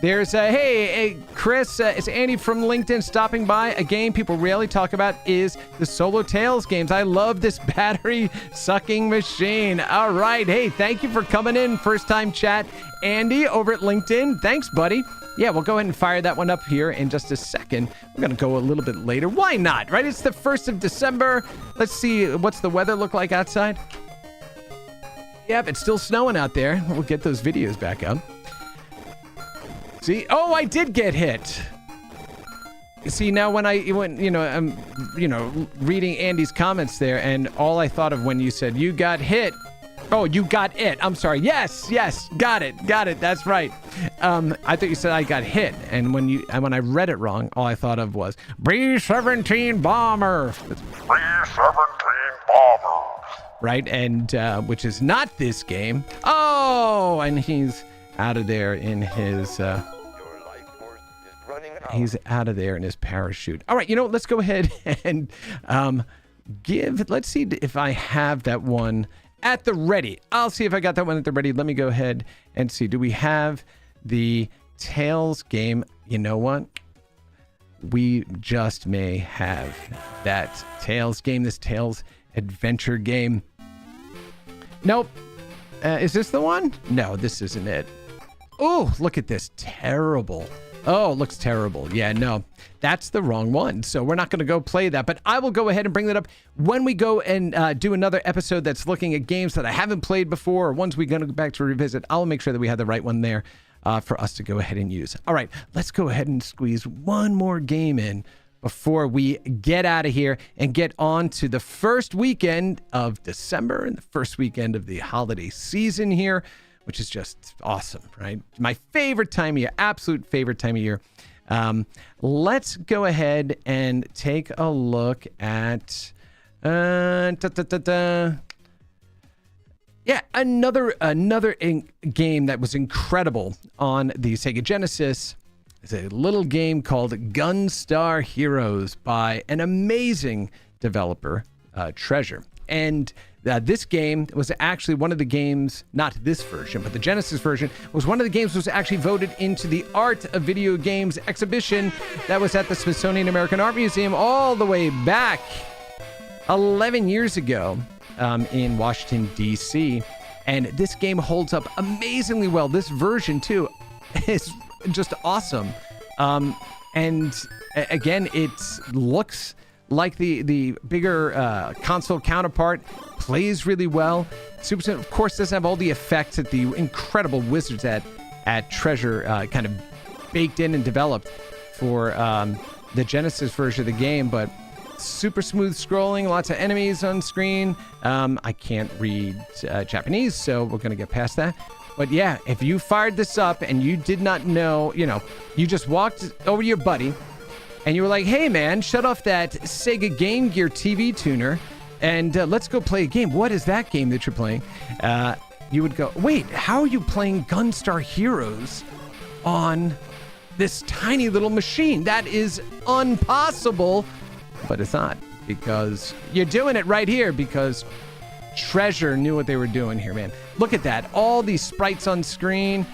There's hey, Chris, it's Andy from LinkedIn stopping by. A game people rarely talk about is the Solo Tales games. I love this battery sucking machine. All right. Hey, thank you for coming in. First time chat. Andy over at LinkedIn. Thanks, buddy. Yeah, we'll go ahead and fire that one up here in just a second. We're going to go a little bit later. Why not, right? It's the 1st of December. Let's see, what's the weather look like outside? Yep, it's still snowing out there. We'll get those videos back up. See? Oh, I did get hit. See, now when I'm reading Andy's comments there, and all I thought of when you said you got hit. Oh, you got it. I'm sorry. Yes. Got it. That's right. I thought you said I got hit, and when I read it wrong, all I thought of was B-17 bomber. B-17 bomber. Right, and which is not this game. Oh, and he's out of there in his. He's out of there in his parachute. All right, let's go ahead and let's see if I have that one at the ready. I'll see if I got that one at the ready. Let me go ahead and see. Do we have the Tales game? You know what? We just may have that Tales game, this Tales adventure game. Nope. Is this the one? No, this isn't it. Oh, look at this. Terrible. Oh, it looks terrible. Yeah, no, that's the wrong one. So we're not going to go play that, but I will go ahead and bring that up when we go and do another episode that's looking at games that I haven't played before, or ones we're going to go back to revisit. I'll make sure that we have the right one there for us to go ahead and use. All right, let's go ahead and squeeze one more game in before we get out of here and get on to the first weekend of December and the first weekend of the holiday season here, which is just awesome, right? My favorite time of year, absolute favorite time of year. Let's go ahead and take a look at another game that was incredible on the Sega Genesis. It's a little game called Gunstar Heroes by an amazing developer, Treasure. And this game was actually one of the games, not this version, but the Genesis version, was one of the games was actually voted into the Art of Video Games exhibition that was at the Smithsonian American Art Museum all the way back 11 years ago. in Washington, D.C., and this game holds up amazingly well. This version, too, is just awesome. And again, it looks like the bigger console counterpart, plays really well. Super, of course, doesn't have all the effects that the incredible wizards at Treasure kind of baked in and developed for the Genesis version of the game, but super smooth scrolling, lots of enemies on screen. I can't read Japanese, so we're going to get past that. But yeah, if you fired this up and you did not know, you just walked over to your buddy and you were like, hey man, shut off that Sega Game Gear TV tuner and let's go play a game. What is that game that you're playing? You would go, wait, how are you playing Gunstar Heroes on this tiny little machine? That is impossible. But it's not, because you're doing it right here, because Treasure knew what they were doing here, man. Look at that. All these sprites on screen,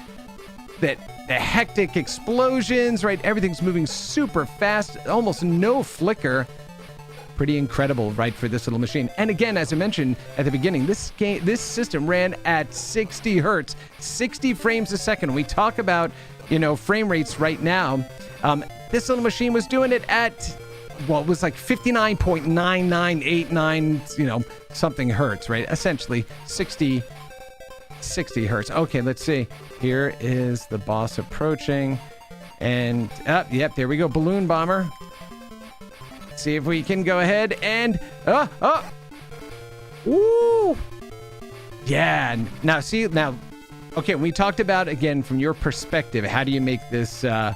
the hectic explosions, right? Everything's moving super fast, almost no flicker. Pretty incredible, right, for this little machine. And again, as I mentioned at the beginning, this system ran at 60 hertz, 60 frames a second. We talk about, frame rates right now. This little machine was doing it at, well, it was like 59.9989, something hertz, right? Essentially 60 hertz. Okay, let's see. Here is the boss approaching. And, yep, there we go. Balloon bomber. Let's see if we can go ahead and, woo! Yeah, now, okay, we talked about, again, from your perspective, how do you make this, how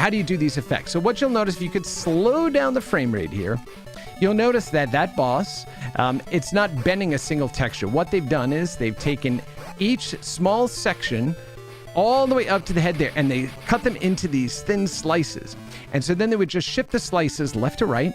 do you do these effects? So what you'll notice, if you could slow down the frame rate here, you'll notice that boss, it's not bending a single texture. What they've done is they've taken each small section all the way up to the head there, and they cut them into these thin slices. And so then they would just shift the slices left to right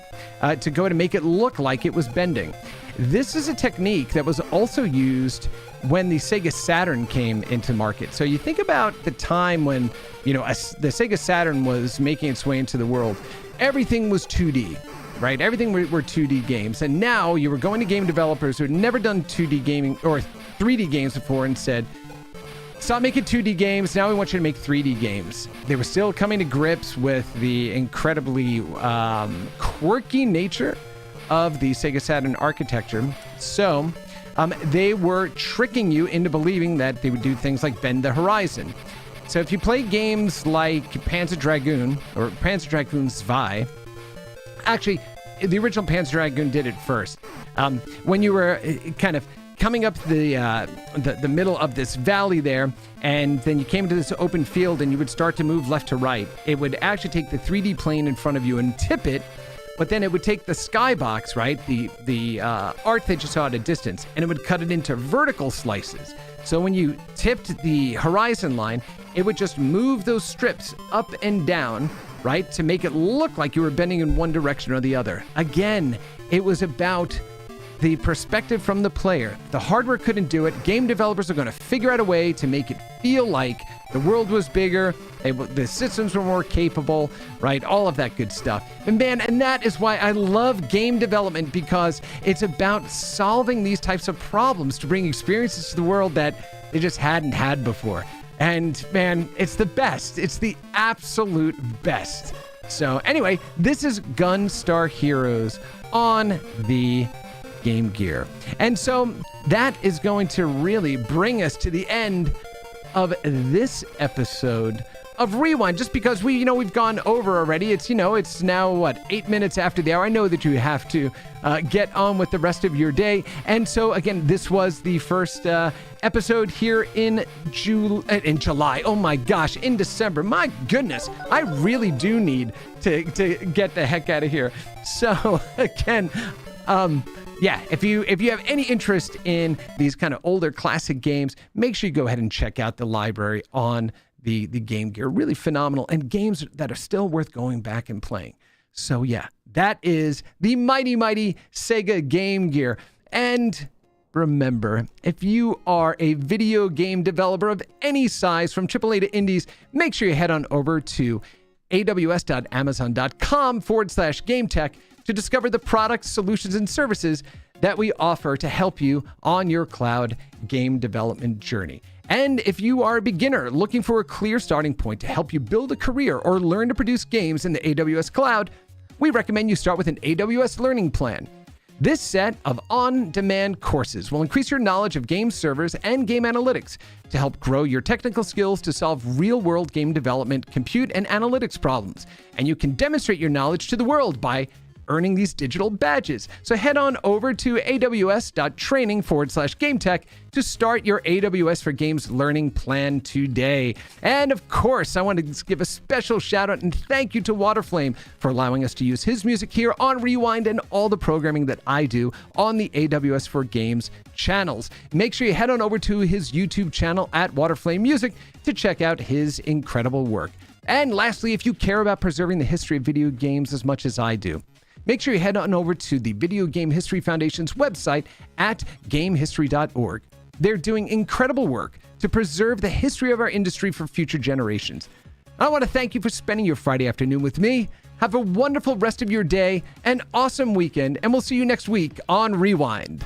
to go to make it look like it was bending. This is a technique that was also used when the Sega Saturn came into market. So you think about the time when, the Sega Saturn was making its way into the world. Everything was 2D, right? Everything were 2D games. And now you were going to game developers who had never done 2D gaming or 3D games before and said, stop making 2D games. Now we want you to make 3D games. They were still coming to grips with the incredibly quirky nature of the Sega Saturn architecture. So they were tricking you into believing that they would do things like bend the horizon. So if you play games like Panzer Dragoon or Panzer Dragoon 2, actually, the original Panzer Dragoon did it first. When you were kind of coming up the middle of this valley there, and then you came to this open field and you would start to move left to right, it would actually take the 3D plane in front of you and tip it, but then it would take the skybox, right, the art that you saw at a distance, and it would cut it into vertical slices. So when you tipped the horizon line, it would just move those strips up and down, right, to make it look like you were bending in one direction or the other. Again, it was about the perspective from the player. The hardware couldn't do it. Game developers are going to figure out a way to make it feel like the world was bigger, the systems were more capable, right? All of that good stuff. And man, and that is why I love game development, because it's about solving these types of problems to bring experiences to the world that they just hadn't had before. And man, it's the best. It's the absolute best. So anyway, this is Gunstar Heroes on the Game Gear. And so that is going to really bring us to the end of this episode of Rewind, just because we've gone over already. It's now 8 minutes after the hour. I know that you have to get on with the rest of your day. And so again, this was the first episode here in July. Oh my gosh, in December. My goodness, I really do need to get the heck out of here. So again, yeah, if you have any interest in these kind of older classic games, make sure you go ahead and check out the library on the Game Gear. Really phenomenal, and games that are still worth going back and playing. So yeah, that is the mighty Sega Game Gear. And remember, if you are a video game developer of any size, from AAA to indies, make sure you head on over to aws.amazon.com/GameTech to discover the products, solutions, and services that we offer to help you on your cloud game development journey. And if you are a beginner looking for a clear starting point to help you build a career or learn to produce games in the AWS cloud, we recommend you start with an AWS learning plan. This set of on-demand courses will increase your knowledge of game servers and game analytics to help grow your technical skills to solve real-world game development, compute, and analytics problems. And you can demonstrate your knowledge to the world by earning these digital badges. So head on over to aws.training/GameTech to start your AWS for Games learning plan today. And of course, I want to give a special shout out and thank you to Waterflame for allowing us to use his music here on Rewind and all the programming that I do on the AWS for Games channels. Make sure you head on over to his YouTube channel at Waterflame Music to check out his incredible work. And lastly, if you care about preserving the history of video games as much as I do, make sure you head on over to the Video Game History Foundation's website at gamehistory.org. They're doing incredible work to preserve the history of our industry for future generations. I want to thank you for spending your Friday afternoon with me. Have a wonderful rest of your day, an awesome weekend, and we'll see you next week on Rewind.